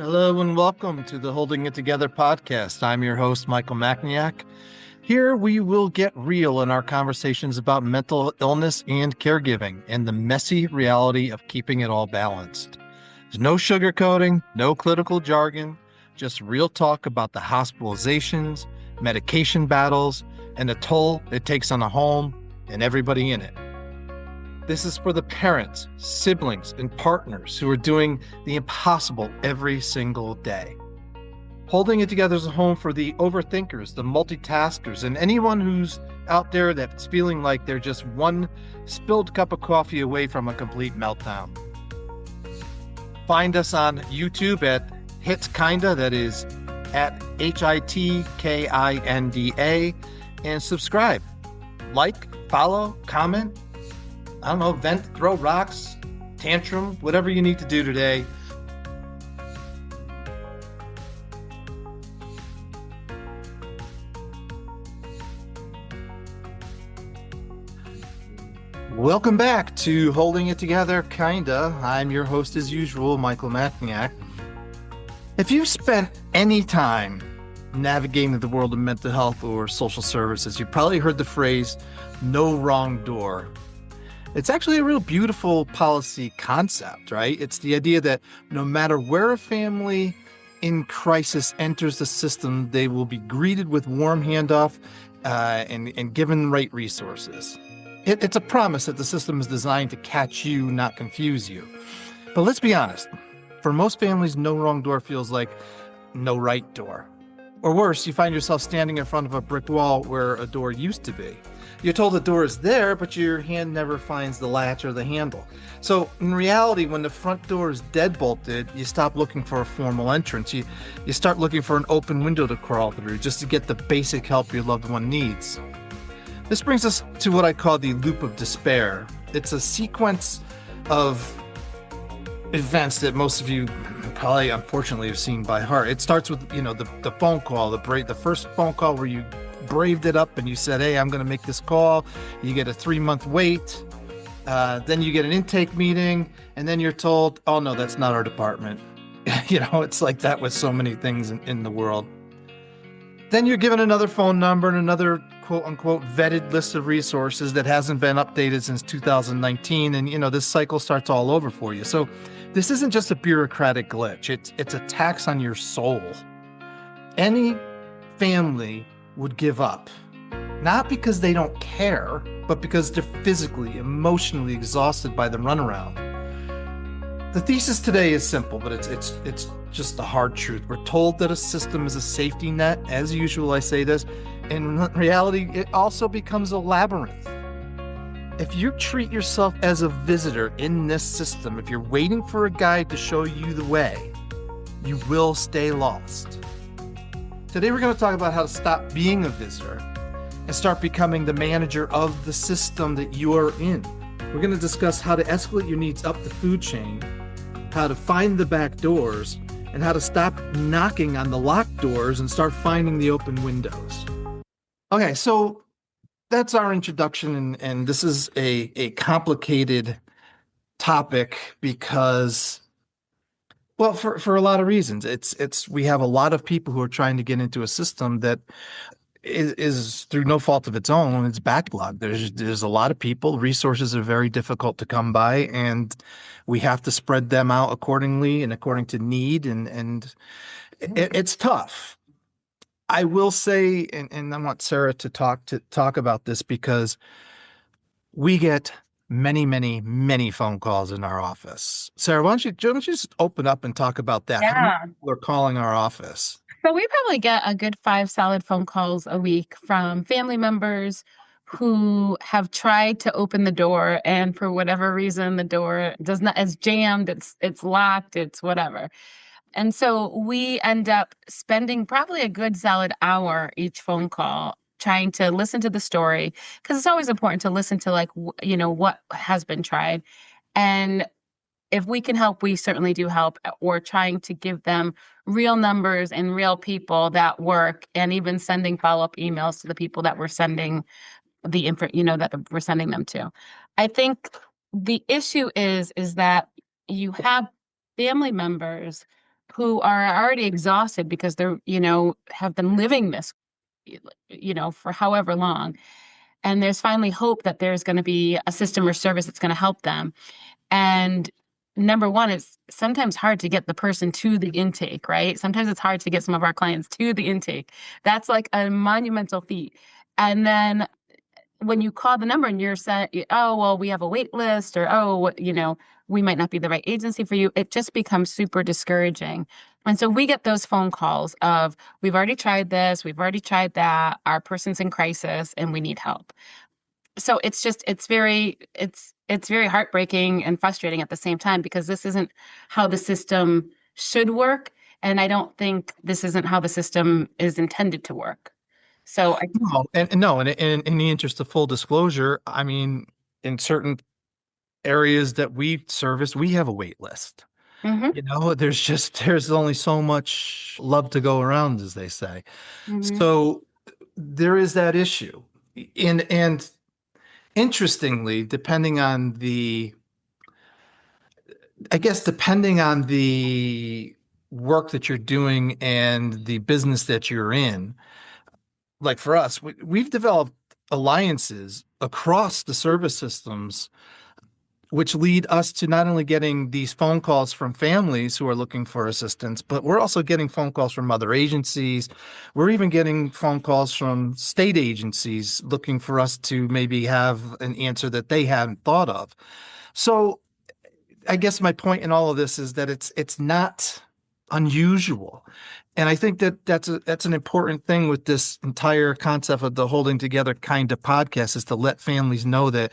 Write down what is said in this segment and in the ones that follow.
Hello and welcome to the Holding It Together podcast. I'm your host, Michael Macniak. Here we will get real in our conversations about mental illness and caregiving and the messy reality of keeping it all balanced. There's no sugarcoating, no clinical jargon, just real talk about the hospitalizations, medication battles, and the toll it takes on the home and everybody in it. This is for the parents, siblings, and partners who are doing the impossible every single day. Holding It Together is a home for the overthinkers, the multitaskers, and anyone who's out there that's feeling like they're just one spilled cup of coffee away from a complete meltdown. Find us on YouTube at Hits Kinda, that is at HITKINDA, and subscribe, like, follow, comment. I don't know, vent, throw rocks, tantrum, whatever you need to do today. Welcome back to Holding It Together, Kinda. I'm your host as usual, Michael Macniak. If you've spent any time navigating the world of mental health or social services, you've probably heard the phrase, no wrong door. It's actually a real beautiful policy concept, right? It's the idea that no matter where a family in crisis enters the system, they will be greeted with warm handoff and given the right resources. It's a promise that the system is designed to catch you, not confuse you. But let's be honest, for most families, no wrong door feels like no right door. Or worse, you find yourself standing in front of a brick wall where a door used to be. You're told the door is there, but your hand never finds the latch or the handle. So in reality, when the front door is deadbolted, you stop looking for a formal entrance. You start looking for an open window to crawl through just to get the basic help your loved one needs. This brings us to what I call the loop of despair. It's a sequence of events that most of you probably unfortunately have seen by heart. It starts with, the phone call, the first phone call where you braved it up and you said, hey, I'm going to make this call. You get a 3-month wait. Then you get an intake meeting and then you're told, oh no, that's not our department. It's like that with so many things in the world. Then you're given another phone number and another quote unquote vetted list of resources that hasn't been updated since 2019. And, this cycle starts all over for you. So this isn't just a bureaucratic glitch. It's a tax on your soul. Any family would give up, not because they don't care, but because they're physically, emotionally exhausted by the runaround. The thesis today is simple, but it's just the hard truth. We're told that a system is a safety net. As usual, I say this. In reality, it also becomes a labyrinth. If you treat yourself as a visitor in this system, if you're waiting for a guide to show you the way, you will stay lost. Today, we're going to talk about how to stop being a visitor and start becoming the manager of the system that you are in. We're going to discuss how to escalate your needs up the food chain, how to find the back doors, and how to stop knocking on the locked doors and start finding the open windows. Okay, so that's our introduction, and this is a complicated topic because, well, for a lot of reasons. We have a lot of people who are trying to get into a system that is through no fault of its own. It's backlogged. There's a lot of people. Resources are very difficult to come by, and we have to spread them out accordingly and according to need. And it's tough. I will say, and I want Sara to talk about this because we get many, many, many phone calls in our office. Sara, why don't you just open up and talk about that? Yeah. How many people are calling our office? So we probably get a good 5 solid phone calls a week from family members who have tried to open the door, and for whatever reason, the door is jammed, it's locked, it's whatever. And so we end up spending probably a good solid hour each phone call trying to listen to the story, because it's always important to listen to what has been tried. And if we can help, we certainly do help, or trying to give them real numbers and real people that work, and even sending follow-up emails to the people that we're sending the info, that we're sending them to. I think the issue is that you have family members who are already exhausted because they're, have been living this, for however long. And there's finally hope that there's going to be a system or service that's going to help them. And number one, it's sometimes hard to get the person to the intake, right? Sometimes it's hard to get some of our clients to the intake. That's like a monumental feat. And then when you call the number and you're saying, oh, well, we have a wait list, or, oh, we might not be the right agency for you, it just becomes super discouraging. And so we get those phone calls of, we've already tried this, we've already tried that, our person's in crisis and we need help. So it's very heartbreaking and frustrating at the same time, because this isn't how the system should work. And I don't think this isn't how the system is intended to work. So No, and no, and in the interest of full disclosure, I mean, in certain areas that we service, we have a wait list. Mhm, There's only so much love to go around, as they say. mhm. So there is that issue. And interestingly, depending on the work that you're doing and the business that you're in, like for us, we've developed alliances across the service systems, which lead us to not only getting these phone calls from families who are looking for assistance, but we're also getting phone calls from other agencies. We're even getting phone calls from state agencies looking for us to maybe have an answer that they hadn't thought of. So I guess my point in all of this is that it's not unusual. And I think that that's an important thing with this entire concept of the holding together kind of podcast, is to let families know that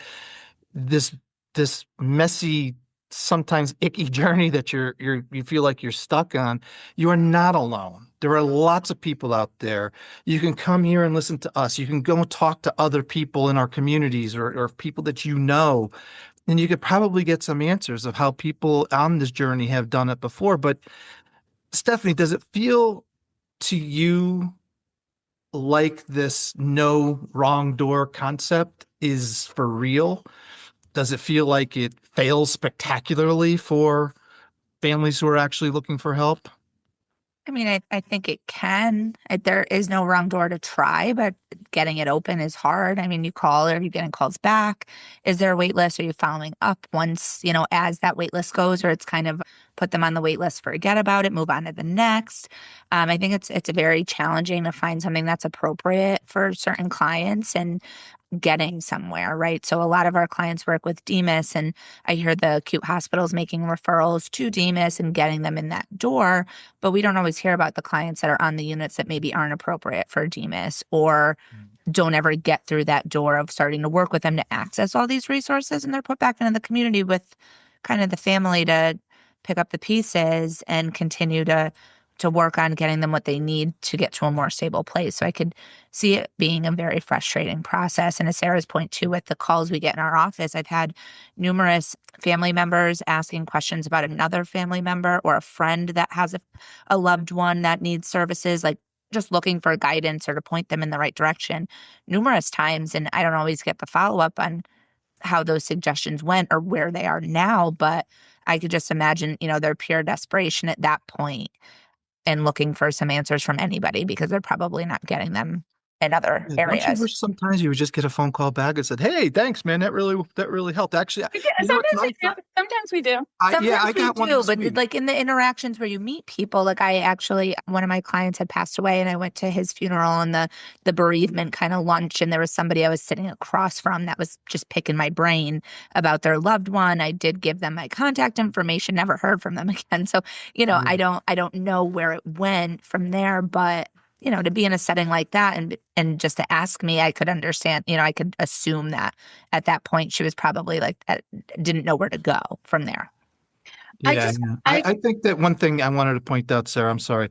this this messy, sometimes icky journey that you feel like you're stuck on, you are not alone. There are lots of people out there. You can come here and listen to us. You can go talk to other people in our communities, or people that you know, and you could probably get some answers of how people on this journey have done it before. But Stephanie, does it feel to you like this no wrong door concept is for real? Does it feel like it fails spectacularly for families who are actually looking for help? I mean, I think it can. There is no wrong door to try, but getting it open is hard. I mean, you call, are you getting calls back? Is there a wait list? Are you following up once, as that wait list goes, or it's kind of put them on the wait list, forget about it, move on to the next. I think it's very challenging to find something that's appropriate for certain clients and getting somewhere, right? So a lot of our clients work with DEMIS, and I hear the acute hospitals making referrals to DEMIS and getting them in that door, but we don't always hear about the clients that are on the units that maybe aren't appropriate for DEMIS, or don't ever get through that door of starting to work with them to access all these resources, and they're put back into the community with kind of the family to pick up the pieces and continue to work on getting them what they need to get to a more stable place. So I could see it being a very frustrating process. And as Sarah's point too, with the calls we get in our office, I've had numerous family members asking questions about another family member or a friend that has a loved one that needs services, like just looking for guidance or to point them in the right direction numerous times. And I don't always get the follow-up on how those suggestions went or where they are now, but I could just imagine, their pure desperation at that point and looking for some answers from anybody because they're probably not getting them in other Yeah, don't you areas. wish sometimes you would just get a phone call back and said, "Hey, thanks, man. That really helped." Actually, Yeah, it's sometimes we nice. do. Sometimes we do. I Sometimes we got one do, this but week. like in the interactions where you meet people, like one of my clients had passed away and I went to his funeral and the bereavement kind of lunch, and there was somebody I was sitting across from that was just picking my brain about their loved one. I did give them my contact information, never heard from them again. So, Yeah. I don't know where it went from there, but to be in a setting like that and just to ask me, I could understand, I could assume that at that point she was probably like, didn't know where to go from there. I Yeah, just, yeah. I, I think that one thing I wanted to point out, Sarah, I'm sorry.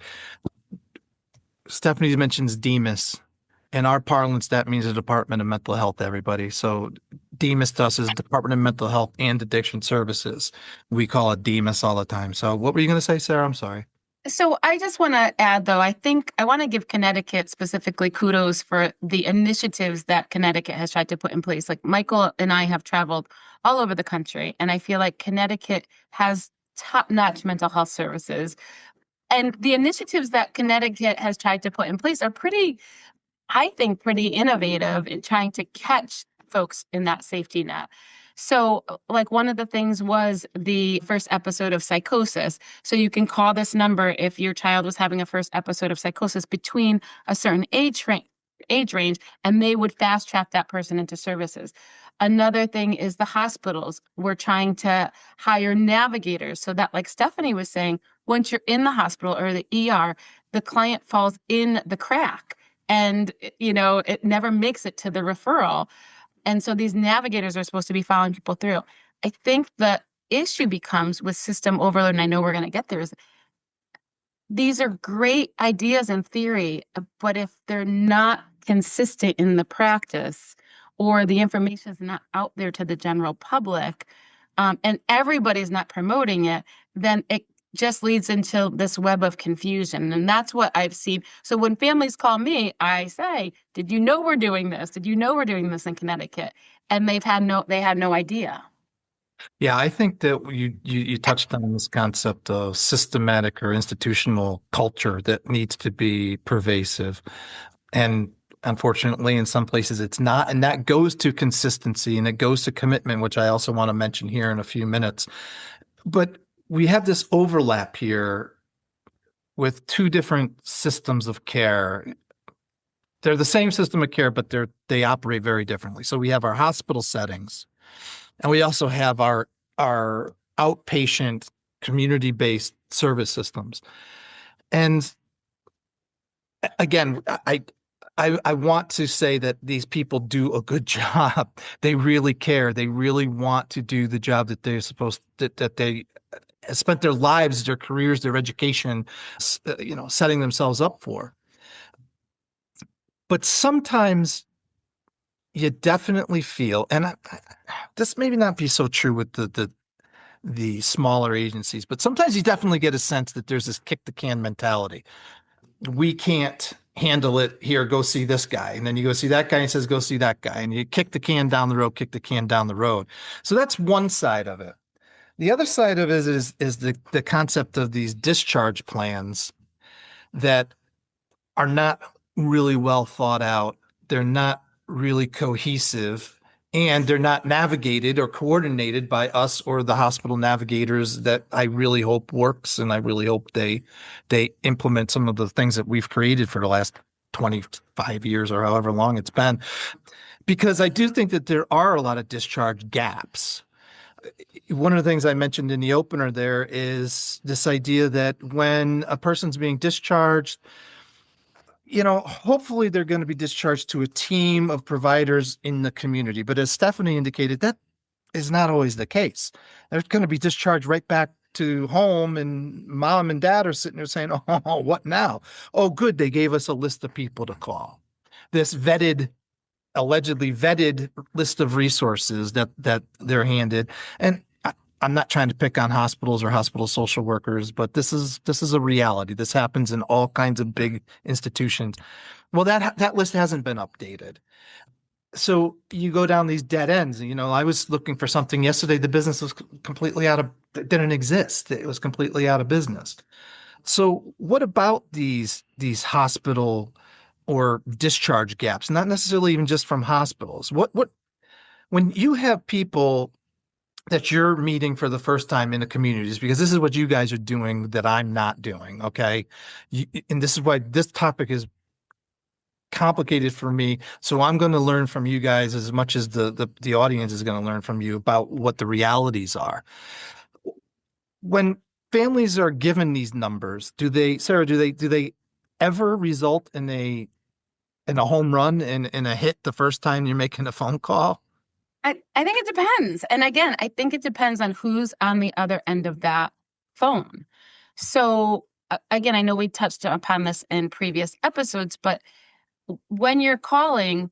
Stephanie mentions DEMIS. In our parlance, that means the Department of Mental Health, everybody. So DEMIS to us is Department of Mental Health and Addiction Services. We call it DEMIS all the time. So what were you going to say, Sarah? I'm sorry. so I just want to add, though, I think I want to give Connecticut specifically kudos for the initiatives that Connecticut has tried to put in place. Like Michael and I have traveled all over the country, and I feel like Connecticut has top-notch mental health services. And the initiatives that Connecticut has tried to put in place are I think, pretty innovative in trying to catch folks in that safety net. So, like, one of the things was the first episode of psychosis. So you can call this number if your child was having a first episode of psychosis between a certain age range, and they would fast track that person into services. Another thing is the hospitals. We're trying to hire navigators so that, like Stephanie was saying, once you're in the hospital or the ER, the client falls in the crack and, it never makes it to the referral. And so these navigators are supposed to be following people through. I think the issue becomes with system overload, and I know we're going to get there, is these are great ideas in theory, but if they're not consistent in the practice, or the information is not out there to the general public, and everybody's not promoting it, then it just leads into this web of confusion. And that's what I've seen. So when families call me, I say, did you know we're doing this? Did you know we're doing this in Connecticut? And they had no idea. Yeah, I think that you touched on this concept of systematic or institutional culture that needs to be pervasive. And unfortunately, in some places it's not. And that goes to consistency and it goes to commitment, which I also want to mention here in a few minutes. But we have this overlap here with two different systems of care. They're the same system of care, but they operate very differently. So we have our hospital settings, and we also have our outpatient community-based service systems. And again, I want to say that these people do a good job. They really care. They really want to do the job that they're supposed that they spent their lives, their careers, their education, setting themselves up for. But sometimes you definitely feel, and this maybe not be so true with the smaller agencies, but sometimes you definitely get a sense that there's this kick the can mentality. We can't handle it here. Go see this guy. And then you go see that guy and he says, go see that guy. And you kick the can down the road. So that's one side of it. The other side of it is the concept of these discharge plans that are not really well thought out. They're not really cohesive, and they're not navigated or coordinated by us or the hospital navigators that I really hope works. And I really hope they implement some of the things that we've created for the last 25 years or however long it's been, because I do think that there are a lot of discharge gaps. One of the things I mentioned in the opener there is this idea that when a person's being discharged, hopefully they're going to be discharged to a team of providers in the community. But as Stephanie indicated, that is not always the case. They're going to be discharged right back to home, and mom and dad are sitting there saying, oh, what now? Oh, good. They gave us a list of people to call. This allegedly vetted list of resources that they're handed. And I'm not trying to pick on hospitals or hospital social workers, but this is a reality. This happens in all kinds of big institutions. Well, that list hasn't been updated. So you go down these dead ends. I was looking for something yesterday. The business was completely didn't exist. It was completely out of business. So what about these hospital or discharge gaps? Not necessarily even just from hospitals. When you have people that you're meeting for the first time in the communities, because this is what you guys are doing that I'm not doing, okay? And this is why this topic is complicated for me. So I'm going to learn from you guys as much as the audience is going to learn from you about what the realities are. When families are given these numbers, Sarah, do they ever result in a home run and in a hit the first time you're making a phone call? I think it depends. And again, I think it depends on who's on the other end of that phone. So again, I know we touched upon this in previous episodes, but when you're calling,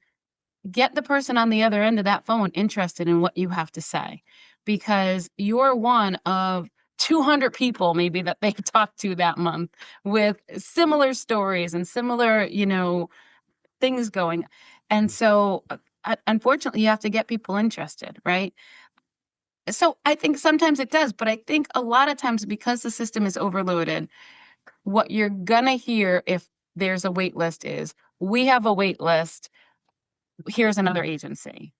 get the person on the other end of that phone interested in what you have to say, because you're one of 200 people maybe that they've talked to that month with similar stories and similar, things going. And so unfortunately, you have to get people interested, right? So I think sometimes it does, but I think a lot of times because the system is overloaded, what you're gonna hear if there's a wait list is, we have a wait list, here's another agency.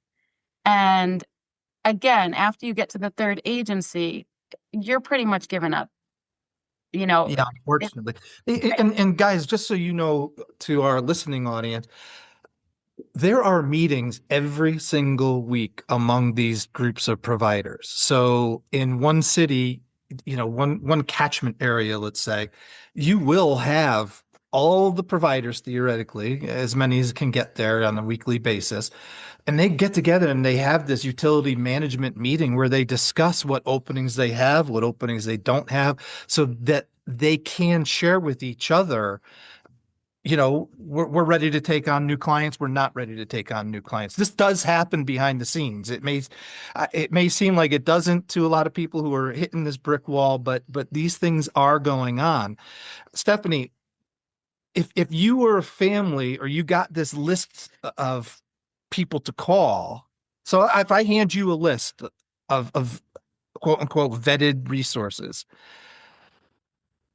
And again, after you get to the third agency, you're pretty much given up. Yeah, It, unfortunately. And guys, just so you know, to our listening audience, there are meetings every single week among these groups of providers. So in one city, one catchment area, let's say, you will have all the providers theoretically, as many as can get there on a weekly basis. And they get together and they have this utility management meeting where they discuss what openings they have, what openings they don't have, so that they can share with each other, we're ready to take on new clients. We're not ready to take on new clients. This does happen behind the scenes. It may seem like it doesn't to a lot of people who are hitting this brick wall, but these things are going on. Stephanie, if you were a family or you got this list of people to call, so if I hand you a list of quote unquote vetted resources,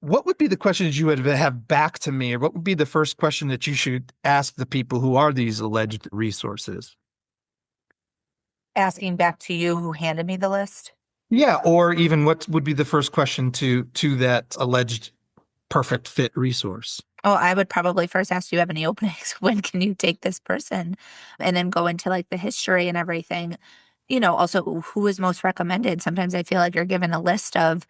what would be the questions you would have back to me, or what would be the first question that you should ask the people who are these alleged resources? Asking back to you who handed me the list. Yeah, or even what would be the first question to that alleged perfect fit resource? Oh, I would probably first ask, do you have any openings? When can you take this person? And then go into like the history and everything. Also who is most recommended. Sometimes I feel like you're given a list of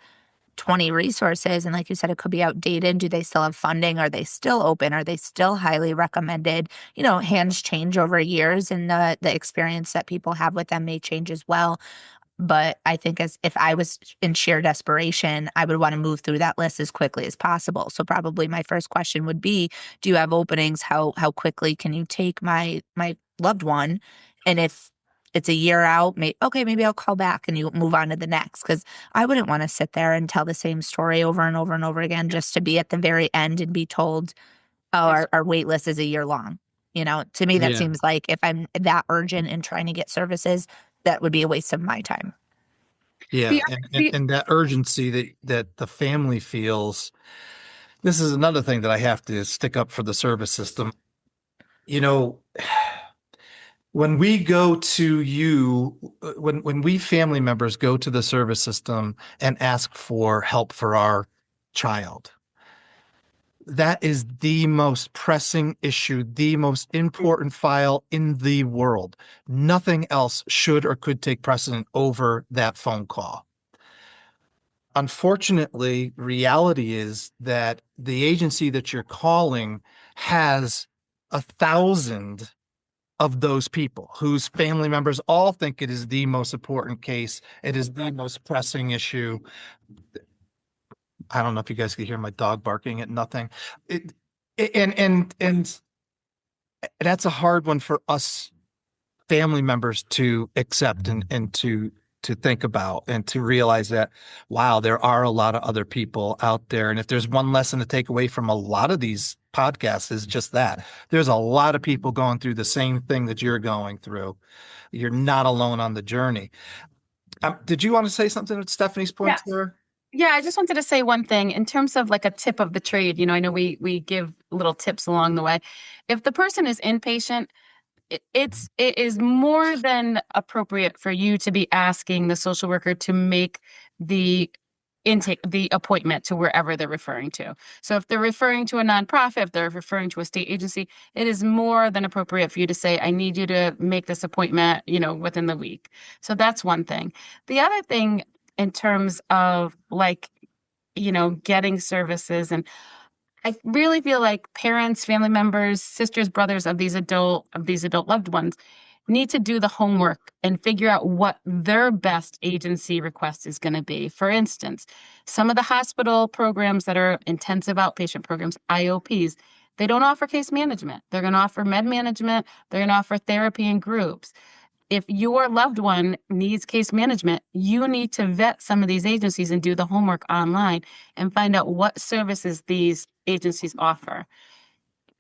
20 resources. And like you said, it could be outdated. Do they still have funding? Are they still open? Are they still highly recommended? Hands change over years, and the experience that people have with them may change as well. But I think as if I was in sheer desperation, I would want to move through that list as quickly as possible. So probably my first question would be, do you have openings? How quickly can you take my loved one? And if it's a year out, maybe I'll call back and you move on to the next. Because I wouldn't want to sit there and tell the same story over and over and over again just to be at the very end and be told, oh, our wait list is a year long. To me, that Yeah. seems like if I'm that urgent in trying to get services, that would be a waste of my time. Yeah, and that urgency that the family feels. This is another thing that I have to stick up for the service system. When we go to you, when we family members go to the service system and ask for help for our child, that is the most pressing issue, the most important file in the world. Nothing else should or could take precedent over that phone call. Unfortunately, reality is that the agency that you're calling has 1,000 of those people whose family members all think it is the most important case. It is the most pressing issue. I don't know if you guys can hear my dog barking at nothing. And that's a hard one for us family members to accept and to think about, and to realize that, wow, there are a lot of other people out there. And if there's one lesson to take away from a lot of these podcasts, is just that there's a lot of people going through the same thing that you're going through. You're not alone on the journey. Did you want to say something at Stephanie's point there? Yeah, I just wanted to say one thing in terms of like a tip of the trade. I know we give little tips along the way. If the person is inpatient, it is more than appropriate for you to be asking the social worker to make the appointment to wherever they're referring to. So if they're referring to a nonprofit, if they're referring to a state agency, it is more than appropriate for you to say, I need you to make this appointment, within the week. So that's one thing. The other thing in terms of getting services, and I really feel like parents, family members, sisters, brothers of these adult loved ones need to do the homework and figure out what their best agency request is going to be. For instance, some of the hospital programs that are intensive outpatient programs, IOPs, they don't offer case management. They're going to offer med management. They're going to offer therapy in groups. If your loved one needs case management, you need to vet some of these agencies and do the homework online and find out what services these agencies offer.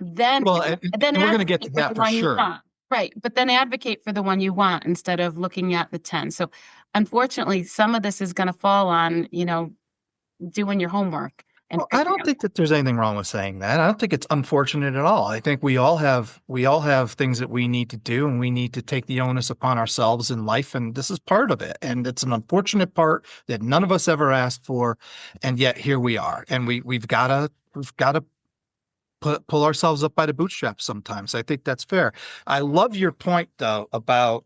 Then we're going to get to that for sure. Right. But then advocate for the one you want instead of looking at the 10. So unfortunately, some of this is going to fall on, doing your homework and Well, I figuring don't out. think that there's anything wrong with saying that. I don't think it's unfortunate at all. I think we all have things that we need to do, and we need to take the onus upon ourselves in life, and this is part of it. And it's an unfortunate part that none of us ever asked for, and yet here we are. And we've got to pull ourselves up by the bootstraps sometimes. I think that's fair. I love your point though about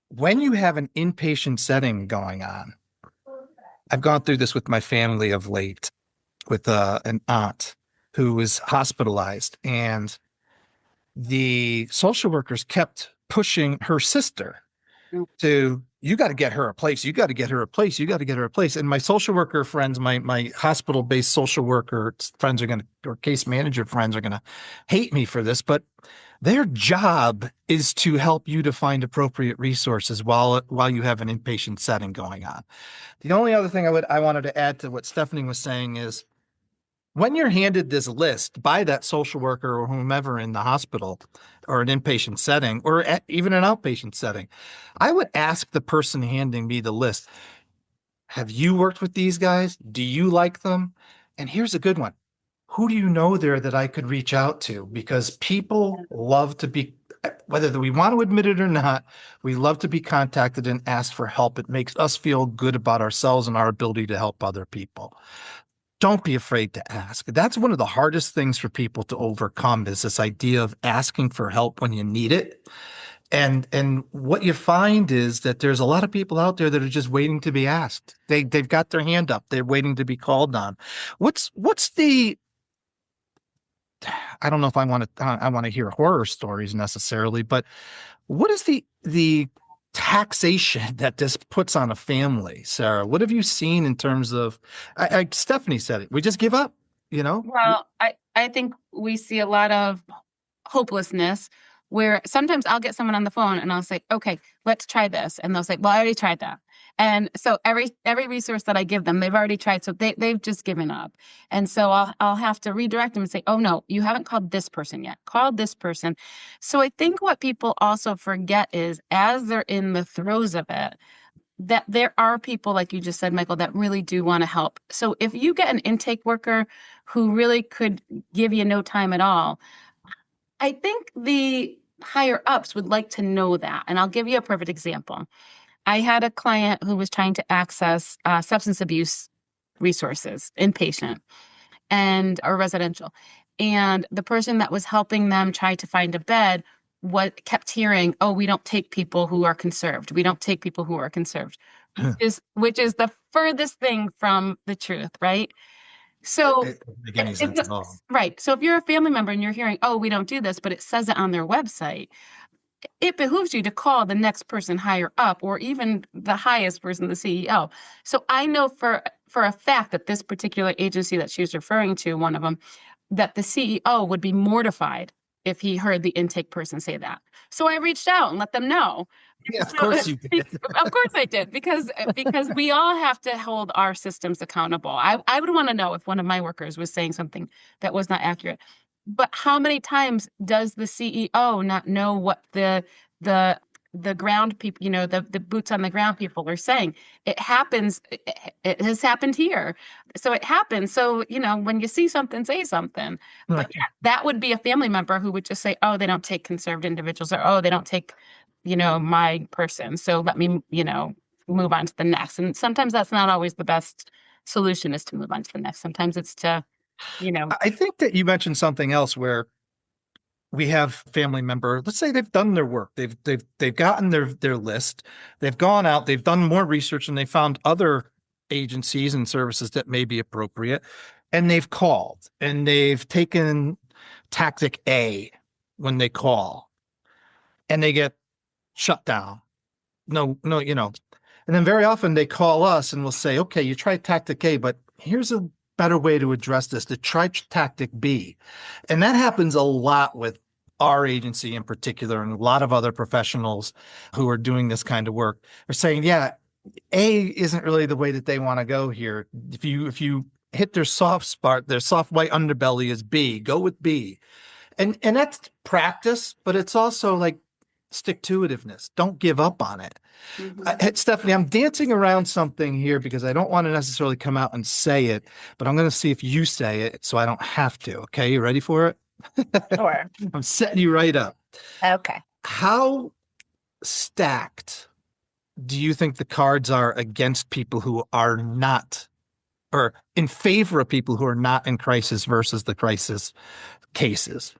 when you have an inpatient setting going on. I've gone through this with my family of late with an aunt who was hospitalized, and the social workers kept pushing her sister to, you got to get her a place, you got to get her a place, you got to get her a place. And my social worker friends, my hospital-based social worker friends are going to, or case manager friends are going to hate me for this, but their job is to help you to find appropriate resources while you have an inpatient setting going on. The only other thing I wanted to add to what Stephanie was saying is, when you're handed this list by that social worker or whomever in the hospital or an inpatient setting or even an outpatient setting, I would ask the person handing me the list, have you worked with these guys? Do you like them? And here's a good one. Who do you know there that I could reach out to? Because people love to be, whether we want to admit it or not, we love to be contacted and asked for help. It makes us feel good about ourselves and our ability to help other people. Don't be afraid to ask. That's one of the hardest things for people to overcome, is this idea of asking for help when you need it. And what you find is that there's a lot of people out there that are just waiting to be asked. They've got their hand up. They're waiting to be called on. What's the, I don't know if I want to hear horror stories necessarily, but what is the taxation that this puts on a family, Sarah? What have you seen in terms of, Stephanie said it, we just give up, you know? Well, I think we see a lot of hopelessness where sometimes I'll get someone on the phone and I'll say, okay, let's try this. And they'll say, well, I already tried that. And so every resource that I give them, they've already tried. So they've just given up. And so I'll have to redirect them and say, oh no, you haven't called this person yet. Call this person. So I think what people also forget is, as they're in the throes of it, that there are people, like you just said, Michael, that really do want to help. So if you get an intake worker who really could give you no time at all, I think the higher ups would like to know that. And I'll give you a perfect example. I had a client who was trying to access substance abuse resources, inpatient or residential. And the person that was helping them try to find a bed kept hearing, oh, we don't take people who are conserved. We don't take people who are conserved, which is the furthest thing from the truth, right? So, It doesn't make any sense at all. right. So if you're a family member and you're hearing, oh, we don't do this, but it says it on their website, it behooves you to call the next person higher up, or even the highest person, the CEO. So I know for a fact that this particular agency that she was referring to, one of them, that the CEO would be mortified if he heard the intake person say that. So I reached out and let them know. Yeah, of course you did. Of course I did, because we all have to hold our systems accountable. I would want to know if one of my workers was saying something that was not accurate. But how many times does the CEO not know what the ground people, the boots on the ground people are saying? It happens. It has happened here. So it happens. So, when you see something, say something. But yeah, that would be a family member who would just say, oh, they don't take conserved individuals, or, oh, they don't take, my person. So let me, move on to the next. And sometimes that's not always the best solution, is to move on to the next. Sometimes it's to, I think that you mentioned something else where we have family member, let's say they've done their work. They've gotten their list. They've gone out, they've done more research, and they found other agencies and services that may be appropriate. And they've called and they've taken tactic A when they call, and they get shut down. No, and then very often they call us and we'll say, okay, you tried tactic A, but here's a better way to address this, to try tactic B. And that happens a lot with our agency in particular, and a lot of other professionals who are doing this kind of work are saying, yeah, A isn't really the way that they want to go here. If you hit their soft spot, their soft white underbelly is B, go with B. And that's practice, but it's also like stick-to-itiveness. Don't give up on it. Mhm. Stephanie, I'm dancing around something here because I don't want to necessarily come out and say it, but I'm going to see if you say it so I don't have to. Okay, you ready for it? Sure. I'm setting you right up. Okay. How stacked do you think the cards are against people who are not, or in favor of people who are not in crisis versus the crisis cases?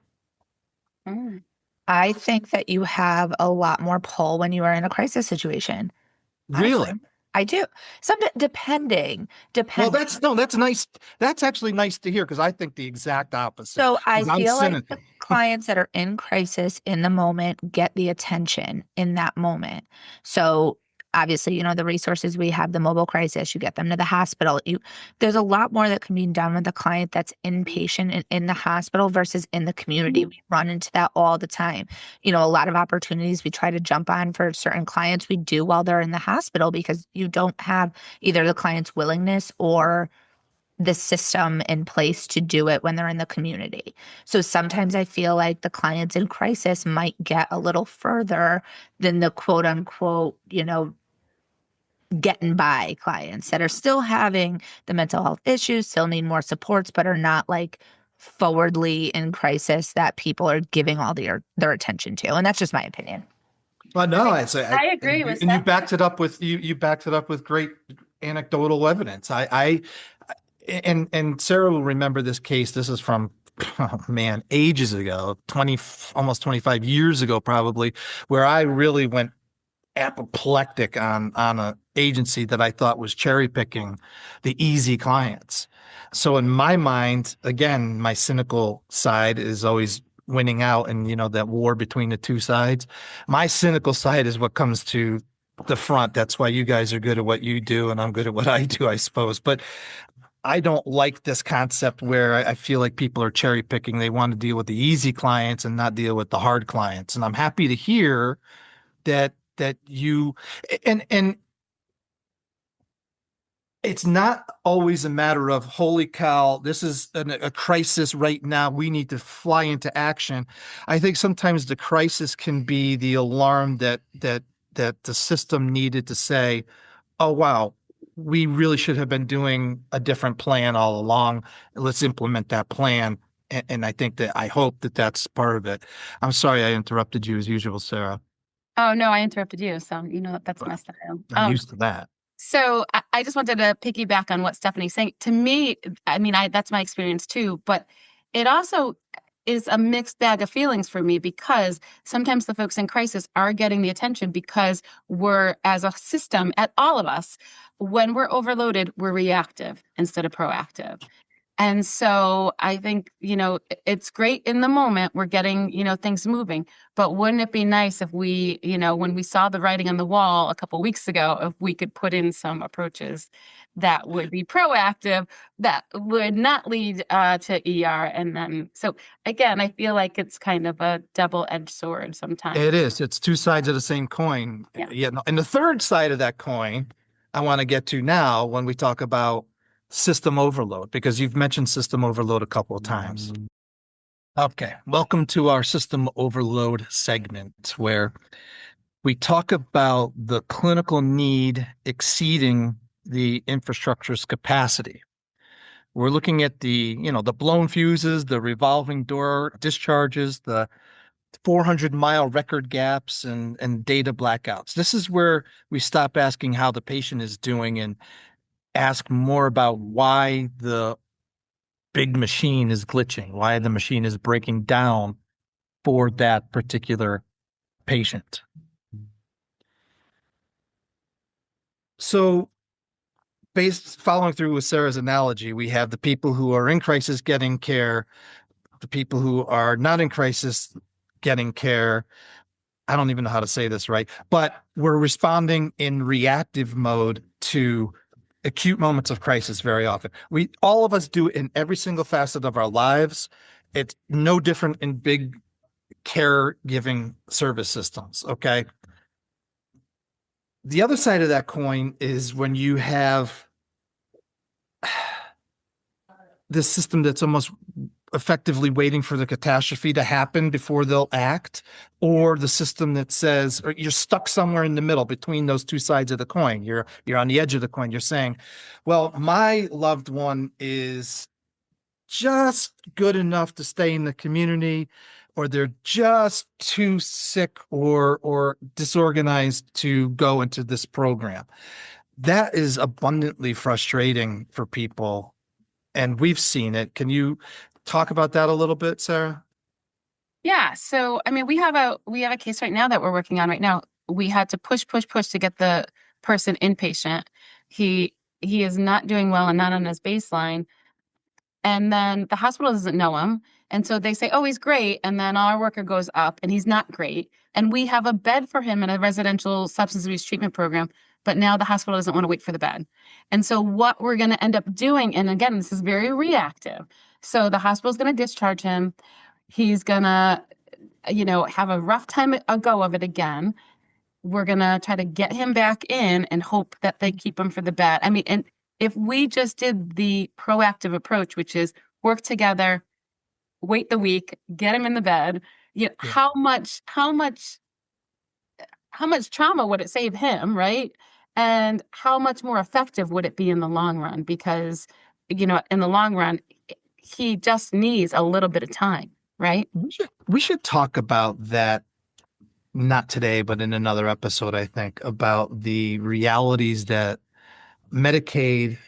Mm. I think that you have a lot more pull when you are in a crisis situation. Really? Honestly, I do. Some depending, Well, depending. that's nice. That's actually nice to hear because I think the exact opposite. So I Because I'm feel like cynical. the clients that are in crisis in the moment get the attention in that moment. So obviously, the resources we have, the mobile crisis, you get them to the hospital. There's a lot more that can be done with a client that's inpatient and in the hospital versus in the community. We run into that all the time. A lot of opportunities we try to jump on for certain clients we do while they're in the hospital because you don't have either the client's willingness or the system in place to do it when they're in the community. So sometimes I feel like the clients in crisis might get a little further than the quote unquote, getting by clients that are still having the mental health issues, still need more supports, but are not like forwardly in crisis that people are giving all their attention to. And that's just my opinion. Well, no, I'd say, I agree with and you Stephanie. backed it up with you backed it up with great anecdotal evidence. And Sarah will remember this case. This is from, oh man, ages ago, almost 25 years ago, probably, where I really went apoplectic on a agency that I thought was cherry picking the easy clients. So in my mind, again, my cynical side is always winning out, and that war between the two sides. My cynical side is what comes to the front. That's why you guys are good at what you do, and I'm good at what I do, I suppose. But I don't like this concept where I feel like people are cherry picking. They want to deal with the easy clients and not deal with the hard clients. And I'm happy to hear that you and it's not always a matter of holy cow, this is a crisis right now, we need to fly into action. I think sometimes the crisis can be the alarm that the system needed to say, oh wow, we really should have been doing a different plan all along. Let's implement that plan. And I hope that that's part of it. I'm sorry I interrupted you as usual, Sarah. Oh no, I interrupted you, so that's my style. I'm used to that. So I just wanted to piggyback on what Stephanie's saying. To me, I mean, that's my experience too, but it also is a mixed bag of feelings for me because sometimes the folks in crisis are getting the attention because we're, as a system, at all of us, when we're overloaded, we're reactive instead of proactive. And so I think, it's great in the moment we're getting, things moving, but wouldn't it be nice if we, when we saw the writing on the wall a couple of weeks ago, if we could put in some approaches that would be proactive, that would not lead to ER. And then, so again, I feel like it's kind of a double-edged sword sometimes. It is. It's two sides of the same coin. Yeah. No. And the third side of that coin, I want to get to now when we talk about system overload, because you've mentioned system overload a couple of times. Okay. Welcome to our system overload segment where we talk about the clinical need exceeding the infrastructure's capacity. We're looking at the blown fuses, the revolving door discharges, the 400-mile record gaps and data blackouts. This is where we stop asking how the patient is doing and ask more about why the big machine is glitching, why the machine is breaking down for that particular patient. So following through with Sarah's analogy, we have the people who are in crisis getting care, the people who are not in crisis getting care. I don't even know how to say this right, but we're responding in reactive mode to acute moments of crisis very often. All of us do it in every single facet of our lives. It's no different in big caregiving service systems. Okay. The other side of that coin is when you have this system that's almost effectively waiting for the catastrophe to happen before they'll act, or the system that says, or you're stuck somewhere in the middle between those two sides of the coin. You're on the edge of the coin. You're saying, well, my loved one is just good enough to stay in the community, or they're just too sick or disorganized to go into this program. That is abundantly frustrating for people, and we've seen it. Can you talk about that a little bit, Sarah? Yeah. So, I mean, we have a case right now that we're working on right now. We had to push to get the person inpatient. He is not doing well and not on his baseline. And then the hospital doesn't know him. And so they say, oh, he's great. And then our worker goes up and he's not great. And we have a bed for him in a residential substance abuse treatment program. But now the hospital doesn't want to wait for the bed. And so what we're going to end up doing, and again, this is very reactive. So the hospital's going to discharge him. He's going to, have a rough time a go of it again. We're going to try to get him back in and hope that they keep him for the bed. I mean, and if we just did the proactive approach, which is work together, wait the week, get him in the bed, how much trauma would it save him, right? And how much more effective would it be in the long run? Because, in the long run, he just needs a little bit of time, right? We should talk about that, not today, but in another episode, I think, about the realities that Medicaid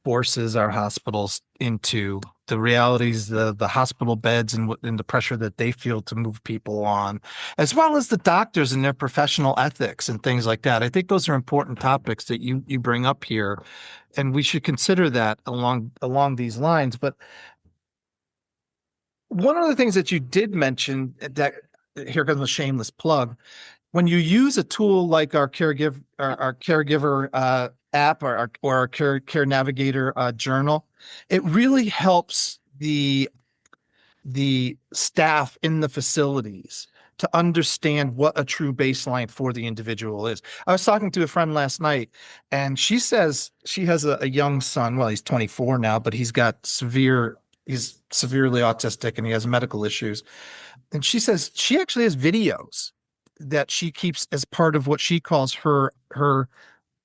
forces our hospitals into, the realities, the hospital beds and the pressure that they feel to move people on, as well as the doctors and their professional ethics and things like that. I think those are important topics that you bring up here, and we should consider that along these lines. But one of the things that you did mention, that here comes a shameless plug, when you use a tool like our caregiver app or our care navigator journal, it really helps the staff in the facilities to understand what a true baseline for the individual is. I was talking to a friend last night, and she says she has a young son. Well, he's 24 now, but he's severely autistic and he has medical issues. And she says she actually has videos that she keeps as part of what she calls her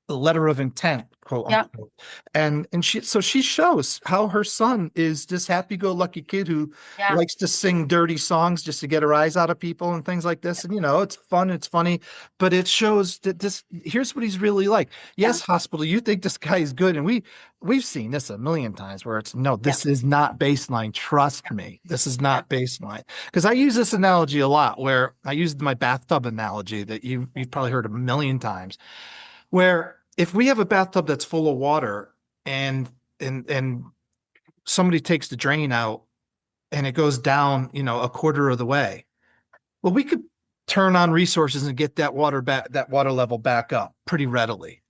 letter of intent, quote unquote. And she shows how her son is this happy-go-lucky kid who likes to sing dirty songs just to get her eyes out of people and things like this. And it's fun, it's funny, but it shows that here's what he's really like. Yes, hospital, you think this guy is good, and we've seen this a million times where it's this is not baseline. Trust me, this is not baseline. Because I use this analogy a lot, where I used my bathtub analogy that you've probably heard a million times, where if we have a bathtub that's full of water and somebody takes the drain out and it goes down, a quarter of the way, well, we could turn on resources and get that water level back up pretty readily.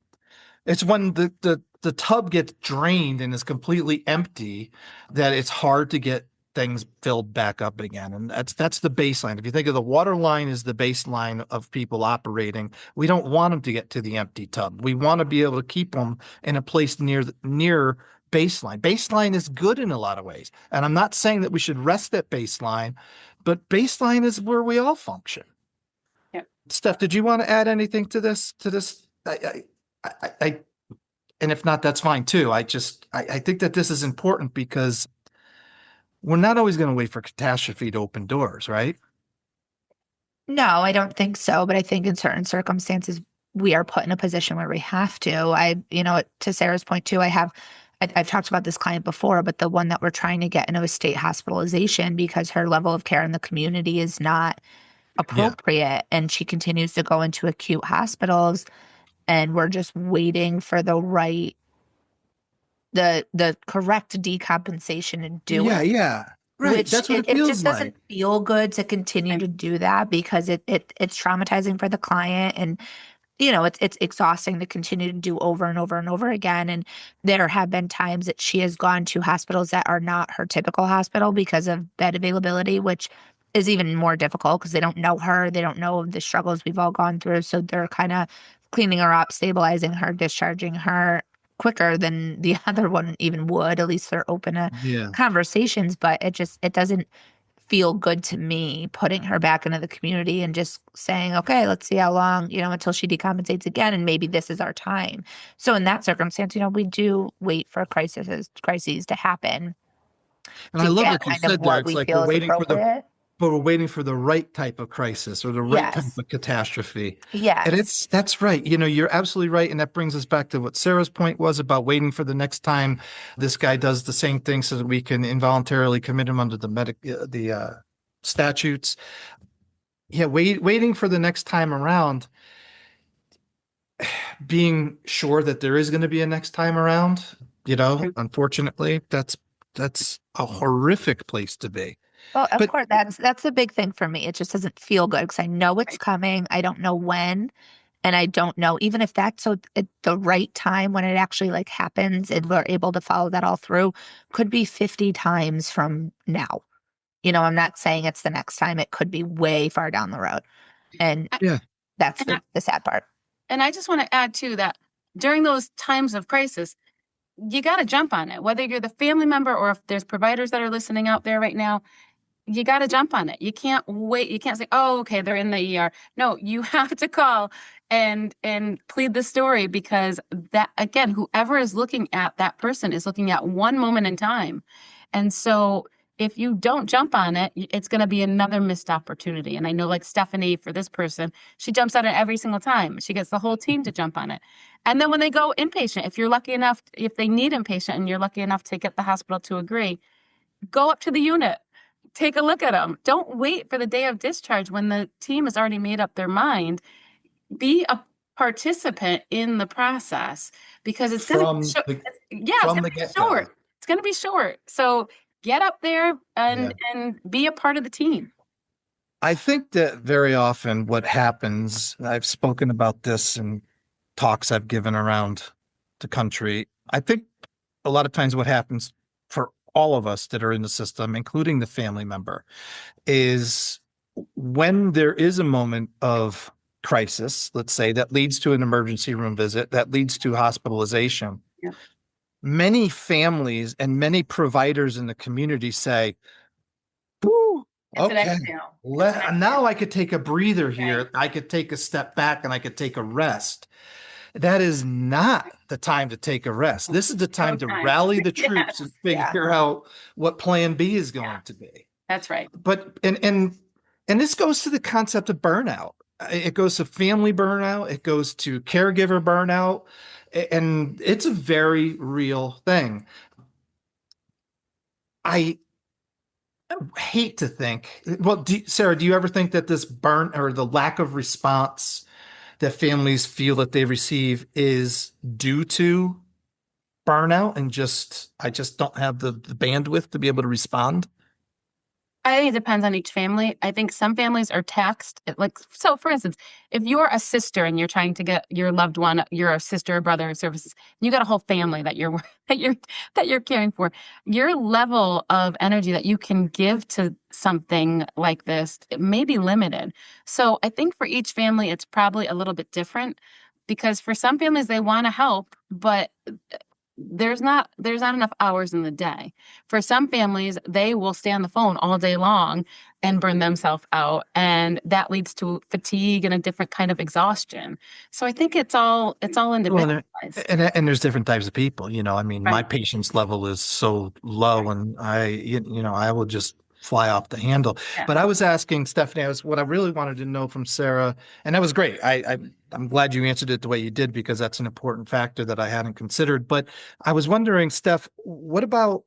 It's when the tub gets drained and is completely empty that it's hard to get things filled back up again. And that's the baseline. If you think of the water line as the baseline of people operating, we don't want them to get to the empty tub. We want to be able to keep them in a place near baseline. Baseline is good in a lot of ways. And I'm not saying that we should rest at baseline, but baseline is where we all function. Yeah. Steph, did you want to add anything to this? And if not, that's fine too. I think that this is important because we're not always going to wait for catastrophe to open doors, right? No, I don't think so. But I think in certain circumstances, we are put in a position where we have to. To Sarah's point too, I've talked about this client before, but the one that we're trying to get into a state hospitalization because her level of care in the community is not appropriate. And she continues to go into acute hospitals, and we're just waiting for the correct decompensation and do it. Yeah. Right. Which that's what it feels just doesn't feel good to continue to do that because it's traumatizing for the client, and it's exhausting to continue to do over and over and over again. And there have been times that she has gone to hospitals that are not her typical hospital because of bed availability, which is even more difficult because they don't know her, they don't know the struggles we've all gone through. So they're kind of cleaning her up, stabilizing her, discharging her, quicker than the other one even would. At least they're open to Yeah. conversations, but it doesn't feel good to me putting her back into the community and just saying, okay, let's see how long, until she decompensates again. And maybe this is our time. So in that circumstance, we do wait for crises to happen And I to love get what you kind of said there. what It's we like feel is appropriate. we're waiting for the right type of crisis or the right type Yes. of catastrophe. And Yes. that's right. You're absolutely right. And that brings us back to what Sarah's point was about waiting for the next time this guy does the same thing so that we can involuntarily commit him under the statutes. Yeah, waiting for the next time around, being sure that there is going to be a next time around, unfortunately, that's a horrific place to be. Well, of But course, that's a big thing for me. It just doesn't feel good because I know it's coming. I don't know when, and I don't know even if that's at the right time when it actually like happens and we're able to follow that all through. Could be 50 times from now. I'm not saying it's the next time. It could be way far down the road, and yeah, that's And I, the sad part. and I just want to add too that during those times of crisis, you got to jump on it. Whether you're the family member or if there's providers that are listening out there right now, you got to jump on it. You can't wait. You can't say, "Oh, okay, they're in the ER." No, you have to call and plead the story because that again, whoever is looking at that person is looking at one moment in time. And so if you don't jump on it, it's going to be another missed opportunity. And I know like Stephanie for this person, she jumps on it every single time. She gets the whole team to jump on it. And then when they go inpatient, if you're lucky enough, if they need inpatient and you're lucky enough to get the hospital to agree, go up to the unit. Take a look at them. Don't wait for the day of discharge when the team has already made up their mind. Be a participant in the process because it's going to be short. Yeah, it's from going the to be get-go. short. It's going to be short. So get up there and be a part of the team. I think that very often what happens, I've spoken about this in talks I've given around the country. I think a lot of times what happens for all of us that are in the system, including the family member, is when there is a moment of crisis, let's say, that leads to an emergency room visit, that leads to hospitalization. Yeah. Many families and many providers in the community say, "Whew, It's an okay, exhale. now I could take a breather here. Right. I could take a step back and I could take a rest." That is not the time to take a rest. This is the time to rally the troops and figure out what plan B is going to be. That's right. But and this goes to the concept of burnout. It goes to family burnout, it goes to caregiver burnout, and it's a very real thing. I hate to think, well, Sarah, do you ever think that this burn or the lack of response that families feel that they receive is due to burnout and I just don't have the bandwidth to be able to respond? I think it depends on each family. I think some families are taxed. So for instance, if you're a sister and you're trying to get your loved one, you're a sister or brother services, and you got a whole family that you're that you're caring for, your level of energy that you can give to something like this, it may be limited. So I think for each family, it's probably a little bit different because for some families, they want to help, but there's not enough hours in the day. For some families, they will stay on the phone all day long and burn themselves out, and that leads to fatigue and a different kind of exhaustion. So I think it's all individualized. And there's different types of people, I mean, my Right. patience level is so low and I will just fly off the handle. Yeah. But I was asking Stephanie, what I really wanted to know from Sarah, and that was great. I'm glad you answered it the way you did because that's an important factor that I hadn't considered. But I was wondering, Steph, what about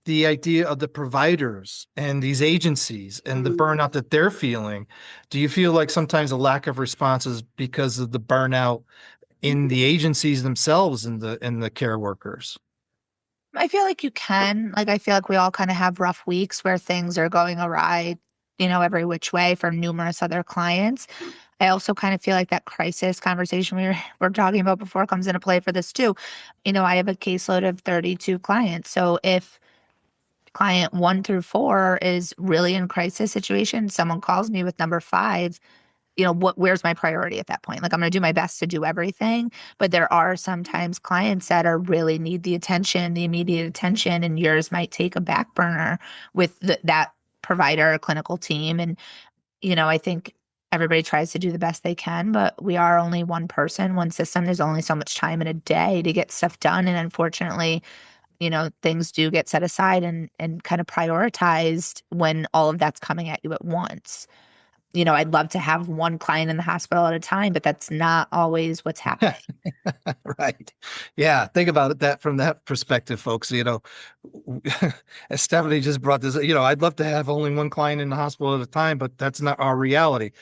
the idea of the providers and these agencies and the burnout that they're feeling? Do you feel like sometimes a lack of response is because of the burnout in the agencies themselves and the care workers? I feel like you can. Like, I feel like we all kind of have rough weeks where things are going awry, every which way for numerous other clients. I also kind of feel like that crisis conversation we were talking about before comes into play for this too. I have a caseload of 32 clients. So if client 1 through 4 is really in crisis situation, someone calls me with number 5, where's my priority at that point? Like, I'm going to do my best to do everything, but there are sometimes clients that are really need the attention, the immediate attention, and yours might take a back burner with that provider or clinical team. And, I think everybody tries to do the best they can, but we are only one person, one system. There's only so much time in a day to get stuff done. And unfortunately, things do get set aside and kind of prioritized when all of that's coming at you at once. I'd love to have one client in the hospital at a time, but that's not always what's happening. Right. Yeah. Think about that from that perspective, folks. As Stephanie just brought this, I'd love to have only one client in the hospital at a time, but that's not our reality.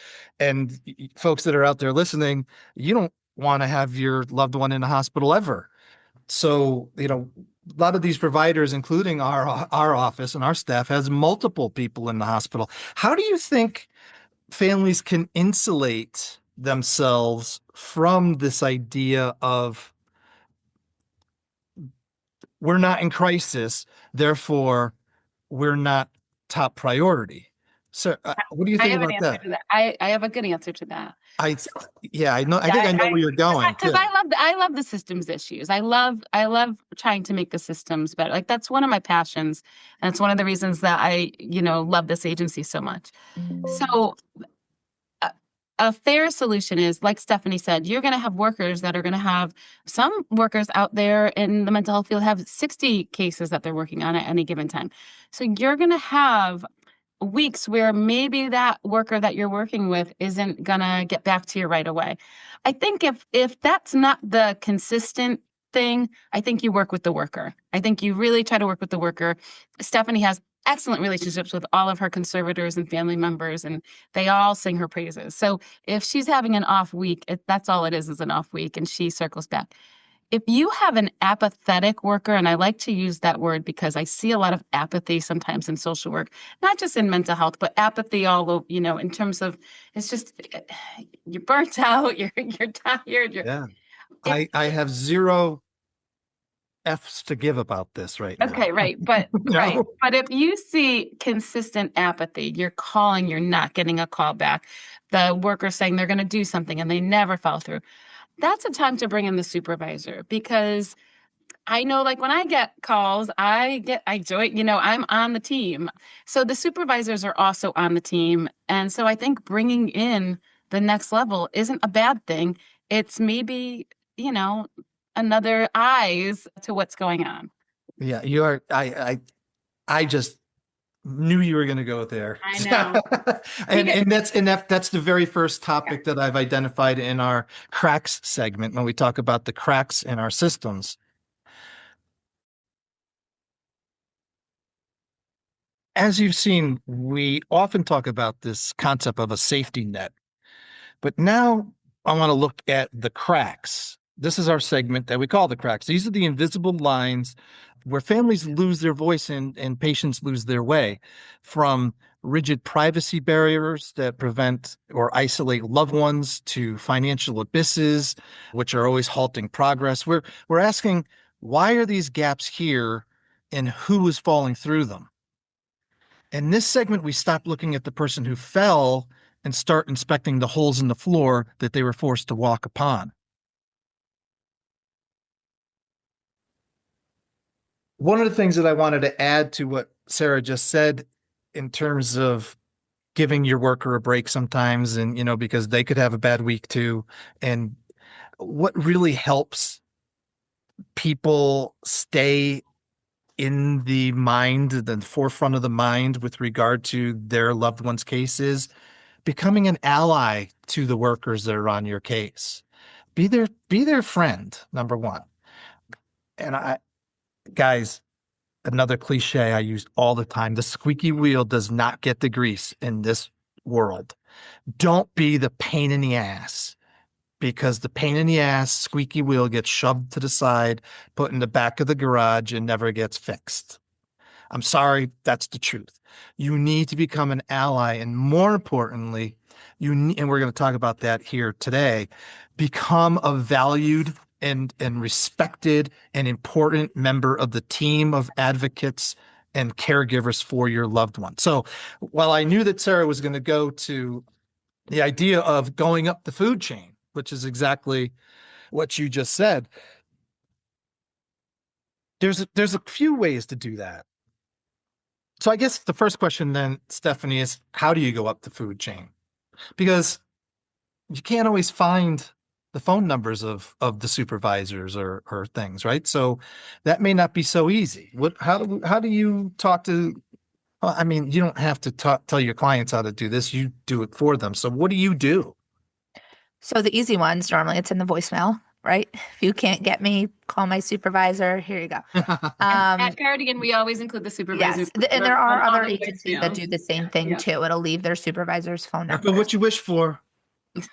And folks that are out there listening, you don't want to have your loved one in the hospital ever. So, a lot of these providers, including our office and our staff, has multiple people in the hospital. How do you think families can insulate themselves from this idea of we're not in crisis, therefore we're not top priority? So what do you think about that? I have a good answer to that. I know. I think I know where you're going. Because I love the systems issues. I love trying to make the systems better. Like, that's one of my passions, and it's one of the reasons that I love this agency so much. So a fair solution is, like Stephanie said, you're going to have workers that are going to have, some workers out there in the mental health field have 60 cases that they're working on at any given time. So you're going to have weeks where maybe that worker that you're working with isn't going to get back to you right away. I think if that's not the consistent thing, I think you work with the worker. I think you really try to work with the worker. Stephanie has excellent relationships with all of her conservators and family members, and they all sing her praises. So if she's having an off week, that's all it is an off week, and she circles back. If you have an apathetic worker, and I like to use that word because I see a lot of apathy sometimes in social work, not just in mental health, but apathy all over, in terms of, it's just, you're burnt out, you're tired. Yeah. I have zero F's to give about this right now. Okay, right. But right. But if you see consistent apathy, you're calling, you're not getting a call back, the worker saying they're going to do something and they never follow through, that's a time to bring in the supervisor. Because I know, like, when I get calls, I join, I'm on the team. So the supervisors are also on the team. And so I think bringing in the next level isn't a bad thing. It's maybe, another eyes to what's going on. Yeah, you are. I just knew you were going to go there. I know. and that's the very first topic that I've identified in our cracks segment when we talk about the cracks in our systems. As you've seen, we often talk about this concept of a safety net, but now I want to look at the cracks. This is our segment that we call the cracks. These are the invisible lines where families lose their voice and patients lose their way, from rigid privacy barriers that prevent or isolate loved ones to financial abysses, which are always halting progress. We're asking, why are these gaps here and who is falling through them? In this segment, we stop looking at the person who fell and start inspecting the holes in the floor that they were forced to walk upon. One of the things that I wanted to add to what Sara just said in terms of giving your worker a break sometimes, and, because they could have a bad week too. And what really helps people stay in the mind, the forefront of the mind with regard to their loved one's cases, becoming an ally to the workers that are on your case. Be their friend, number one. And guys, another cliche I use all the time, the squeaky wheel does not get the grease in this world. Don't be the pain in the ass, because the pain in the ass squeaky wheel gets shoved to the side, put in the back of the garage, and never gets fixed. I'm sorry, that's the truth. You need to become an ally, and more importantly, and we're going to talk about that here today, become a valued and respected and important member of the team of advocates and caregivers for your loved one. So while I knew that Sara was going to go to the idea of going up the food chain, which is exactly what you just said. There's a few ways to do that. So I guess the first question then, Stephanie, is how do you go up the food chain? Because you can't always find the phone numbers of the supervisors or things, right? So that may not be so easy. How do you talk to, well, I mean, you don't have to tell your clients how to do this. You do it for them. So what do you do? So the easy ones, normally it's in the voicemail, right? If you can't get me, call my supervisor. Here you go. At Cardigan, we always include the supervisor. Yes, and there are on other the agencies that voicemail. do the same thing Yeah. too. It'll leave their supervisor's phone Careful number. what you wish for.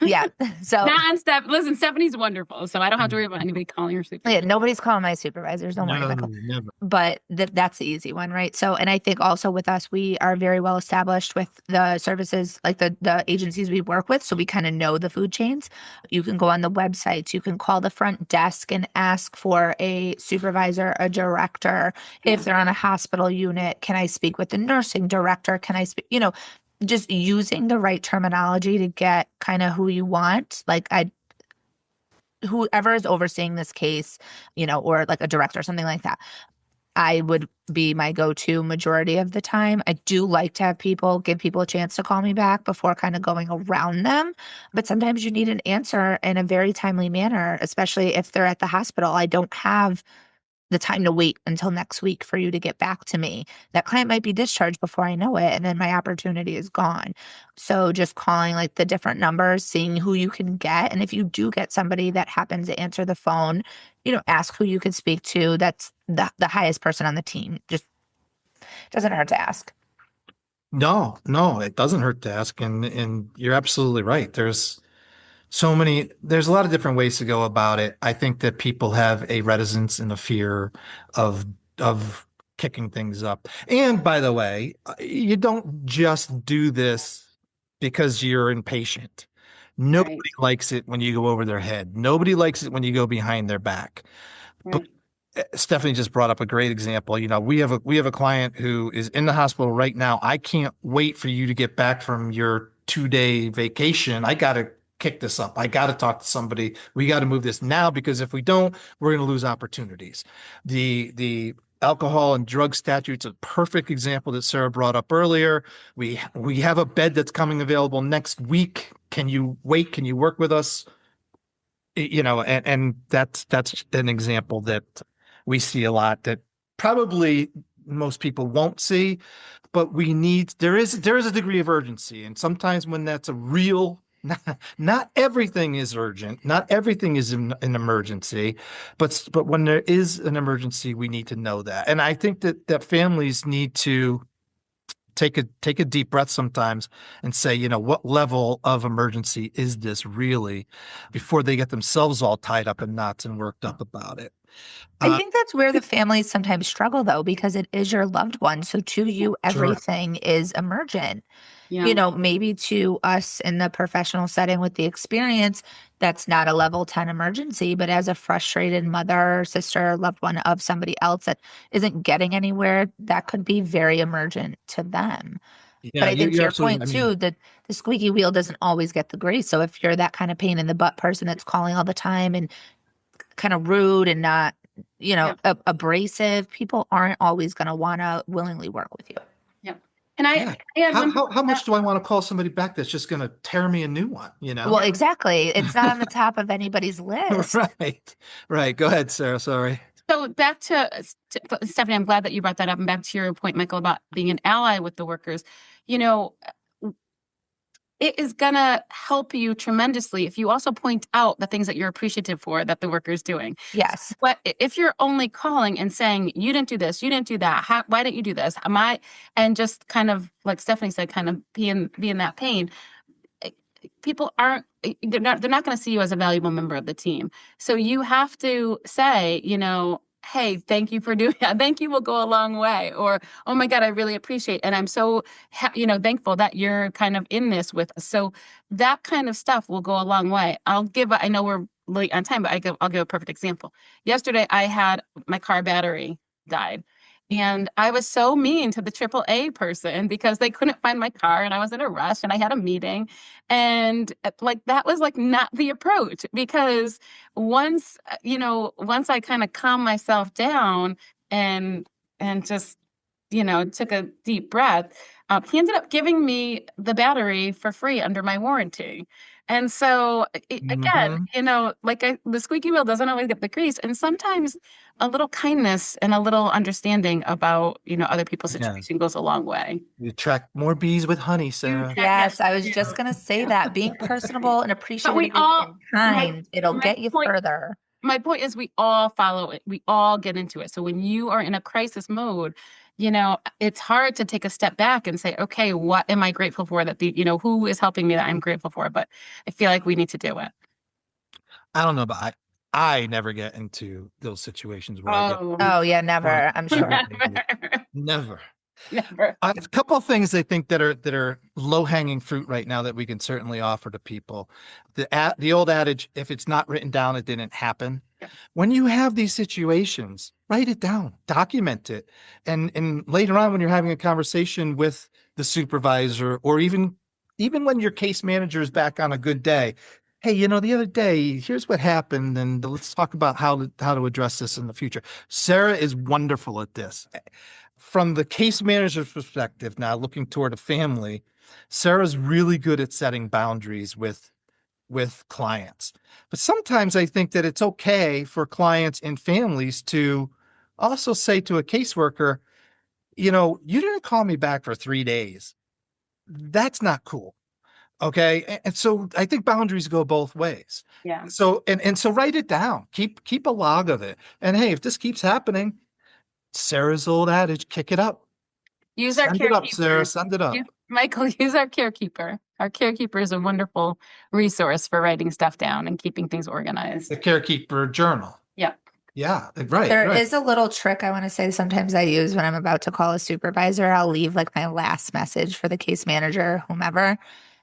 Yeah. So Not Steph. Listen, Stephanie's wonderful, so I don't have to worry about anybody calling her supervisor. yeah, nobody's calling my supervisors. Don't worry, No, Michael. never. But that's the easy one, right? So, and I think also with us, we are very well established with the services, like the agencies we work with. So we kind of know the food chains. You can go on the websites, you can call the front desk and ask for a supervisor, a director. If they're on a hospital unit, can I speak with the nursing director? Can I speak, just using the right terminology to get kind of who you want. Like whoever is overseeing this case, or like a director or something like that, I would be my go-to majority of the time. I do like to have give people a chance to call me back before kind of going around them. But sometimes you need an answer in a very timely manner, especially if they're at the hospital. I don't have the time to wait until next week for you to get back to me. That client might be discharged before I know it, and then my opportunity is gone. So just calling like the different numbers, seeing who you can get. And if you do get somebody that happens to answer the phone, ask who you could speak to. That's the highest person on the team. Just doesn't hurt to ask. No, it doesn't hurt to ask. And you're absolutely right. There's a lot of different ways to go about it. I think that people have a reticence and a fear of kicking things up. And by the way, you don't just do this because you're impatient. Nobody Right. likes it when you go over their head. Nobody likes it when you go behind their back. But Stephanie just brought up a great example. We have a client who is in the hospital right now. I can't wait for you to get back from your 2-day vacation. I got to kick this up. I got to talk to somebody. We got to move this now, because if we don't, we're going to lose opportunities. The alcohol and drug statute's a perfect example that Sarah brought up earlier. We have a bed that's coming available next week. Can you wait? Can you work with us? And that's an example that we see a lot that probably most people won't see, but there is a degree of urgency. And sometimes when that's a real, not everything is urgent, not everything is an emergency, but when there is an emergency, we need to know that. And I think that families need to take a deep breath sometimes and say, what level of emergency is this really, before they get themselves all tied up in knots and worked up about it. I think that's where the families sometimes struggle, though, because it is your loved one. So to you, Sure. everything is emergent. Yeah. Maybe to us in the professional setting with the experience, that's not a level 10 emergency. But as a frustrated mother, sister, loved one of somebody else that isn't getting anywhere, that could be very emergent to them. Yeah, But I think to you're your absolutely. point too, that the squeaky wheel doesn't always get the grease. So if you're that kind of pain in the butt person that's calling all the time and kind of rude and not, abrasive, people aren't always going to want to willingly work with you. Yeah. And I had How much do I want to call somebody back that's just going to tear me a new one? Well, exactly. It's not on the top of anybody's list. Right. Go ahead, Sarah. Sorry. So back to Stephanie, I'm glad that you brought that up. And back to your point, Michael, about being an ally with the workers. It is going to help you tremendously if you also point out the things that you're appreciative for that the worker is doing. Yes. But if you're only calling and saying, you didn't do this, you didn't do that, why didn't you do this? And just kind of, like Stephanie said, kind of be in that pain, people they're not going to see you as a valuable member of the team. So you have to say, hey, thank you for doing that. Thank you will go a long way. Or, oh my God, I really appreciate, and I'm so, thankful that you're kind of in this with us. So that kind of stuff will go a long way. I know we're late on time, but I'll give a perfect example. Yesterday, I had my car battery died. And I was so mean to the AAA person because they couldn't find my car and I was in a rush and I had a meeting. And like that was like not the approach, because once I kind of calmed myself down and just, took a deep breath, he ended up giving me the battery for free under my warranty. And so again, Mhm. the squeaky wheel doesn't always get the grease. And sometimes a little kindness and a little understanding about, other people's Yeah. situation goes a long way. You attract more bees with honey, Sarah. Yes, I was just gonna say that. Being personable and appreciative all- and kind, it'll my get you point- further. My point is we all follow it. We all get into it. So when you are in a crisis mode, it's hard to take a step back and say, okay, what am I grateful for who is helping me that I'm grateful for? But I feel like we need to do it. I don't know, but I never get into those situations where I get Oh yeah, never. I'm sure. never. Never. A couple of things I think that are low hanging fruit right now that we can certainly offer to people. The old adage, if it's not written down, it didn't happen. Yeah. When you have these situations, write it down, document it, and later on when you're having a conversation with the supervisor, or even when your case manager is back on a good day, hey, the other day, here's what happened, and let's talk about how to address this in the future. Sarah is wonderful at this. From the case manager's perspective, now looking toward a family, Sarah's really good at setting boundaries with clients. But sometimes I think that it's okay for clients and families to also say to a caseworker, you didn't call me back for 3 days. That's not cool. Okay. And so I think boundaries go both ways. Yeah. So, and so write it down, keep a log of it. And hey, if this keeps happening, Sarah's old adage, kick it up. Use our Send it up, carekeeper. Sarah. Send it up. Michael, use our carekeeper. Our carekeeper is a wonderful resource for writing stuff down and keeping things organized. The carekeeper journal. Yeah. Yeah, right. There right. is a little trick I want to say sometimes I use when I'm about to call a supervisor. I'll leave like my last message for the case manager, whomever.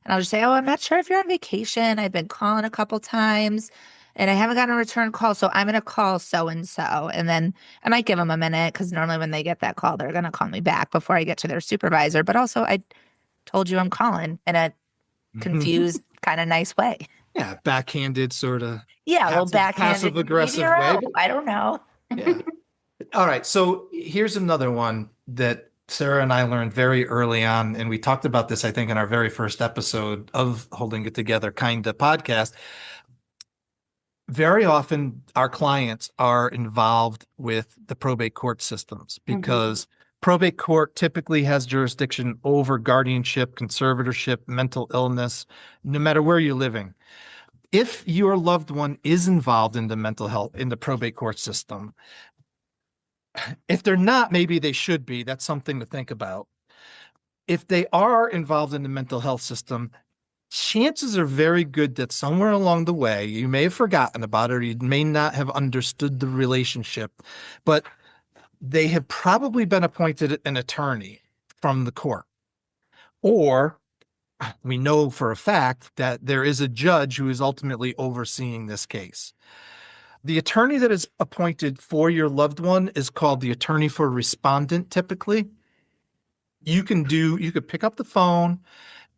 And I'll just say, oh, I'm not sure if you're on vacation. I've been calling a couple times and I haven't gotten a return call. So I'm going to call so-and-so. And then I might give them a minute because normally when they get that call, they're going to call me back before I get to their supervisor. But also I told you I'm calling in a confused, kind of nice way. Yeah, backhanded sort of. Yeah, a little backhanded. Passive aggressive Maybe way. I don't know. Yeah. All right. So here's another one that Sarah and I learned very early on, and we talked about this, I think, in our very first episode of Holding It Together kind of podcast. Very often our clients are involved with the probate court systems because probate court typically has jurisdiction over guardianship, conservatorship, mental illness, no matter where you're living. If your loved one is involved in the mental health, in the probate court system, if they're not, maybe they should be. That's something to think about. If they are involved in the mental health system, chances are very good that somewhere along the way, you may have forgotten about it, or you may not have understood the relationship, but they have probably been appointed an attorney from the court. Or we know for a fact that there is a judge who is ultimately overseeing this case. The attorney that is appointed for your loved one is called the attorney for respondent, typically. You could pick up the phone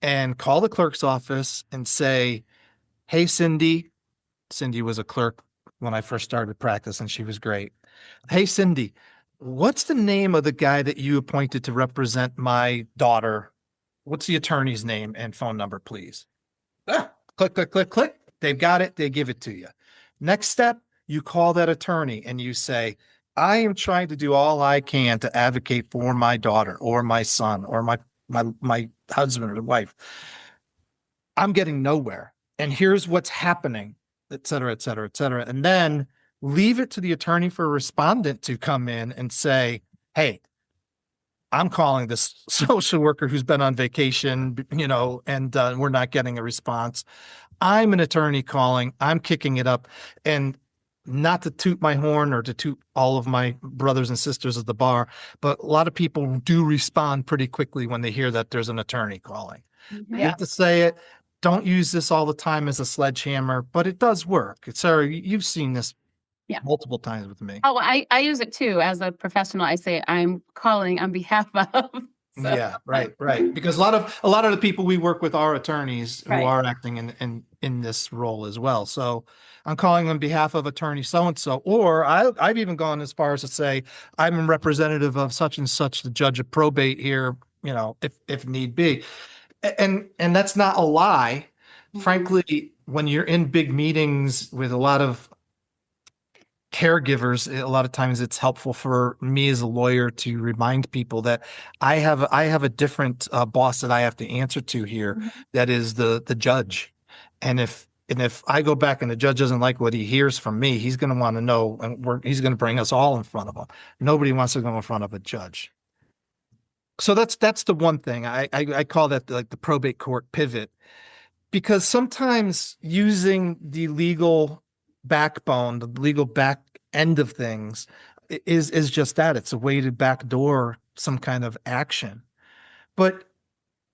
and call the clerk's office and say, hey, Cindy. Cindy was a clerk when I first started practice, and she was great. Hey, Cindy, what's the name of the guy that you appointed to represent my daughter? What's the attorney's name and phone number, please? Click, click, click, click. They've got it. They give it to you. Next step, you call that attorney and you say, I am trying to do all I can to advocate for my daughter or my son or my husband or wife. I'm getting nowhere. And here's what's happening, et cetera, et cetera, et cetera. And then leave it to the attorney for respondent to come in and say, hey, I'm calling this social worker who's been on vacation, and we're not getting a response. I'm an attorney calling. I'm kicking it up. And not to toot my horn or to toot all of my brothers and sisters at the bar, but a lot of people do respond pretty quickly when they hear that there's an attorney calling. You have to say it. Don't use this all the time as a sledgehammer, but it does work. Sarah, you've seen this Yeah. multiple times with me. Oh, I use it too as a professional. I say I'm calling on behalf of. So, Yeah, right. Because a lot of the people we work with are attorneys who Right. are acting in this role as well. So I'm calling on behalf of attorney so and so, or I've even gone as far as to say I'm a representative of such and such, the judge of probate here, if need be, and that's not a lie. Mhm. Frankly, when you're in big meetings with a lot of caregivers, a lot of times it's helpful for me as a lawyer to remind people that I have a different boss that I have to answer to here. Mhm. That is the judge, and if I go back and the judge doesn't like what he hears from me, he's going to want to know, and he's going to bring us all in front of him. Nobody wants to go in front of a judge. So that's the one thing I call that like the probate court pivot, because sometimes using the legal backbone, the legal back end of things is just that. It's a way to backdoor some kind of action. But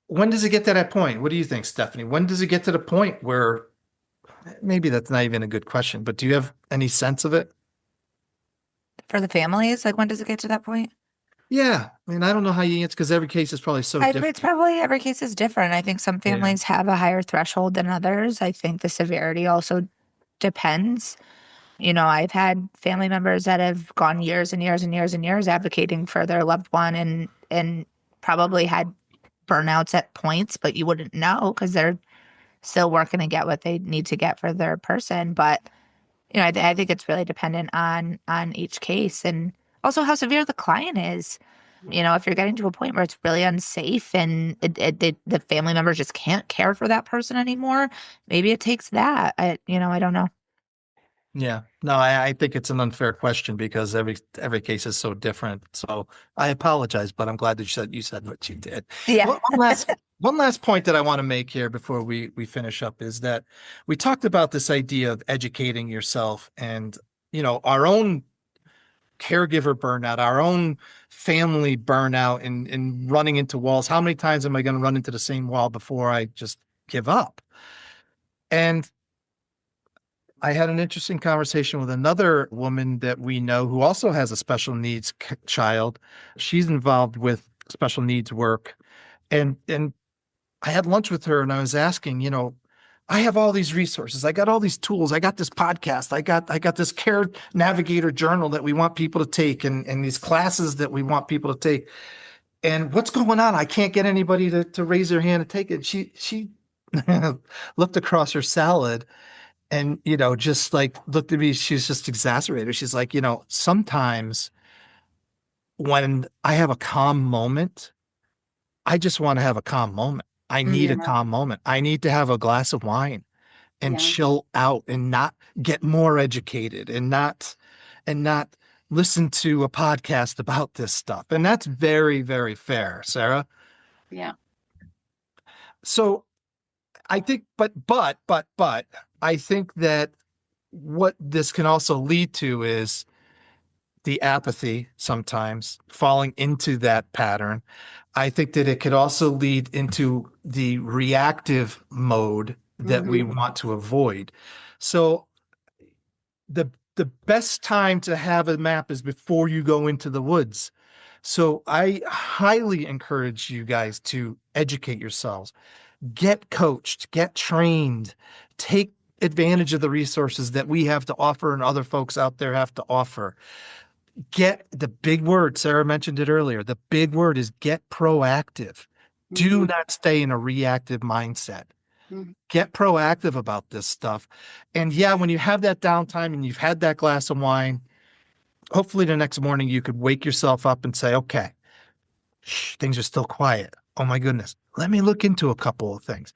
when does it get to that point? What do you think, Stephanie? When does it get to the point where maybe that's not even a good question, but do you have any sense of it? For the families, like when does it get to that point? Yeah. I mean, I don't know how you answer because every case is probably so different. It's probably every case is different. I think some Yeah. families have a higher threshold than others. I think the severity also depends. I've had family members that have gone years and years and years and years advocating for their loved one and probably had burnouts at points, but you wouldn't know because they're still working to get what they need to get for their person. But I think it's really dependent on each case and also how severe the client is. If you're getting to a point where it's really unsafe and the family members just can't care for that person anymore, maybe it takes that. I don't know. Yeah, no, I think it's an unfair question because every case is so different. So I apologize, but I'm glad that you said what you did. Yeah. One last point that I want to make here before we finish up is that we talked about this idea of educating yourself and our own caregiver burnout, our own family burnout, and running into walls. How many times am I going to run into the same wall before I just give up? And I had an interesting conversation with another woman that we know who also has a special needs child. She's involved with special needs work. And I had lunch with her and I was asking, I have all these resources. I got all these tools. I got this podcast. I got this Care Navigator journal that we want people to take and these classes that we want people to take. And what's going on? I can't get anybody to raise their hand and take it. She looked across her salad and, just like looked at me, she's just exasperated. She's like, sometimes when I have a calm moment, I just want to have a calm moment. I need a Yeah. calm moment. I need to have a glass of wine and Yeah. chill out and not get more educated and not listen to a podcast about this stuff. And that's very, very fair, Sarah. Yeah. So I think, but I think that what this can also lead to is the apathy, sometimes falling into that pattern. I think that it could also lead into the reactive mode that we want to avoid. So the best time to have a map is before you go into the woods. So I highly encourage you guys to educate yourselves, get coached, get trained, take advantage of the resources that we have to offer and other folks out there have to offer. Get the big word, Sarah mentioned it earlier. The big word is get proactive. Do not stay in a reactive mindset. Get proactive about this stuff. And yeah, when you have that downtime and you've had that glass of wine, hopefully the next morning you could wake yourself up and say, okay, things are still quiet. Oh my goodness. Let me look into a couple of things.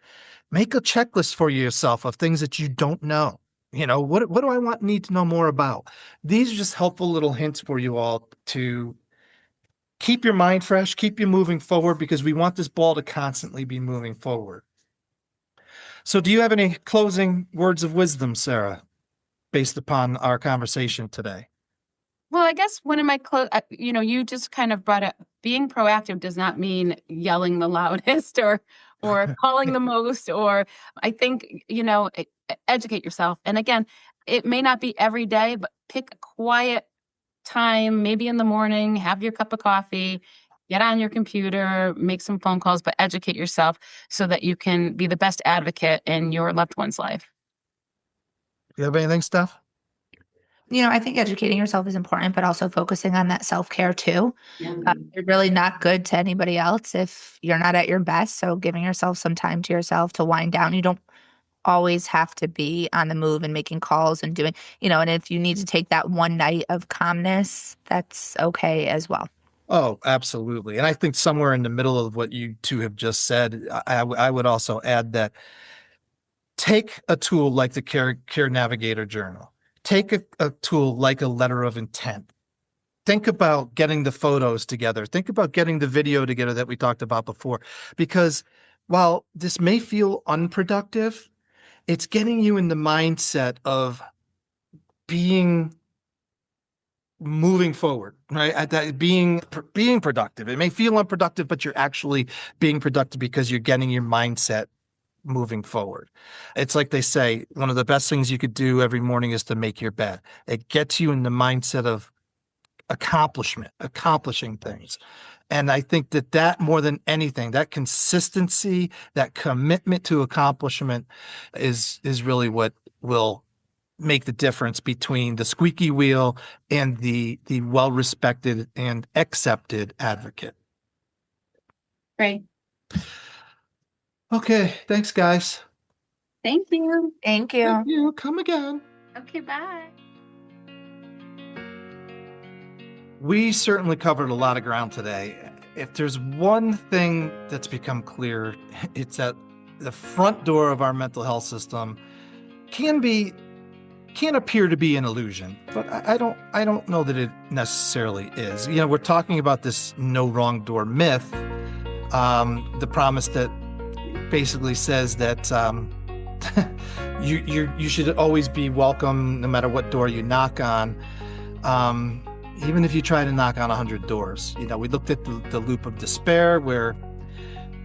Make a checklist for yourself of things that you don't know. What do I need to know more about? These are just helpful little hints for you all to keep your mind fresh, keep you moving forward, because we want this ball to constantly be moving forward. So do you have any closing words of wisdom, Sarah, based upon our conversation today? Well, I guess one of my you just kind of brought up being proactive does not mean yelling the loudest or calling the most, or I think, educate yourself. And again, It may not be every day, but pick a quiet time, maybe in the morning, have your cup of coffee, get on your computer, make some phone calls, but educate yourself so that you can be the best advocate in your loved one's life. You have anything, Steph? I think educating yourself is important, but also focusing on that self-care too. You're really not good to anybody else if you're not at your best. So giving yourself some time to yourself to wind down. You don't always have to be on the move and making calls and doing, and if you need to take that one night of calmness, that's okay as well. Oh, absolutely. And I think somewhere in the middle of what you two have just said, I would also add that take a tool like the Care Navigator Journal. Take a tool like a letter of intent. Think about getting the photos together. Think about getting the video together that we talked about before. Because while this may feel unproductive, it's getting you in the mindset of moving forward, right? That being productive. It may feel unproductive, but you're actually being productive because you're getting your mindset moving forward. It's like they say, one of the best things you could do every morning is to make your bed. It gets you in the mindset of accomplishing things. And I think that more than anything, that consistency, that commitment to accomplishment is really what will make the difference between the squeaky wheel and the well-respected and accepted advocate. Great. Okay, thanks, guys. Thank you. Thank you. Thank you. Come again. Okay, bye. We certainly covered a lot of ground today. If there's one thing that's become clear, it's that the front door of our mental health system can appear to be an illusion, but I don't know that it necessarily is. We're talking about this no wrong door myth, the promise that basically says that you should always be welcome no matter what door you knock on, even if you try to knock on 100 doors. We looked at the loop of despair where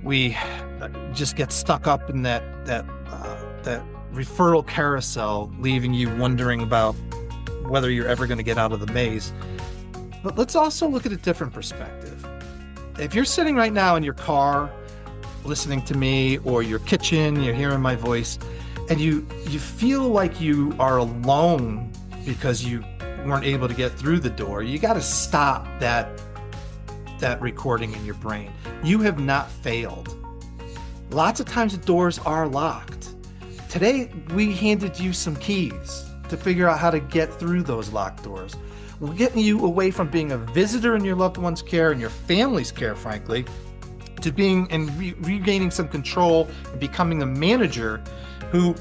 we just get stuck up in that referral carousel, leaving you wondering about whether you're ever going to get out of the maze. But let's also look at a different perspective. If you're sitting right now in your car listening to me, or your kitchen, you're hearing my voice, and you feel like you are alone because you weren't able to get through the door, you got to stop that recording in your brain. You have not failed. Lots of times the doors are locked. Today, we handed you some keys to figure out how to get through those locked doors. We're getting you away from being a visitor in your loved one's care and your family's care, frankly, to being and regaining some control and becoming a manager who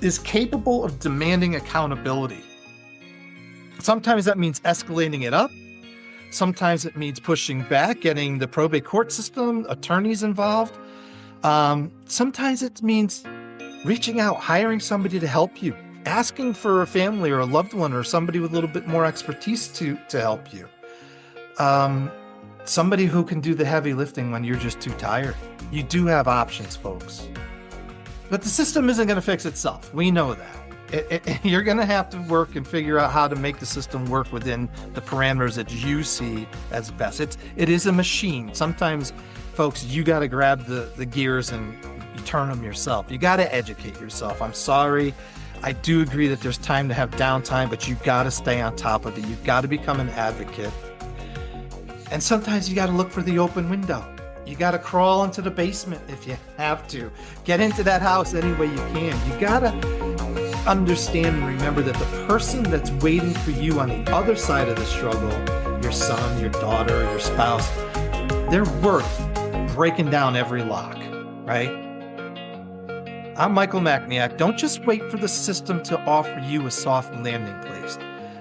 is capable of demanding accountability. Sometimes that means escalating it up. Sometimes it means pushing back, getting the probate court system, attorneys involved. Sometimes it means reaching out, hiring somebody to help you, asking for a family or a loved one or somebody with a little bit more expertise to help you. Somebody who can do the heavy lifting when you're just too tired. You do have options, folks. But the system isn't going to fix itself. We know that. You're going to have to work and figure out how to make the system work within the parameters that you see as best. It is a machine. Sometimes, folks, you got to grab the gears and you turn them yourself. You got to educate yourself. I'm sorry. I do agree that there's time to have downtime, but you got to stay on top of it. You've got to become an advocate. And sometimes you got to look for the open window. You got to crawl into the basement if you have to. Get into that house any way you can. You got to understand and remember that the person that's waiting for you on the other side of the struggle, your son, your daughter, your spouse, they're worth breaking down every lock, right? I'm Michael Macniak. Don't just wait for the system to offer you a soft landing place.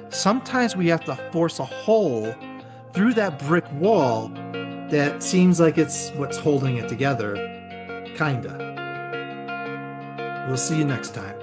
Sometimes we have to force a hole through that brick wall that seems like it's what's holding it together, kinda. We'll see you next time.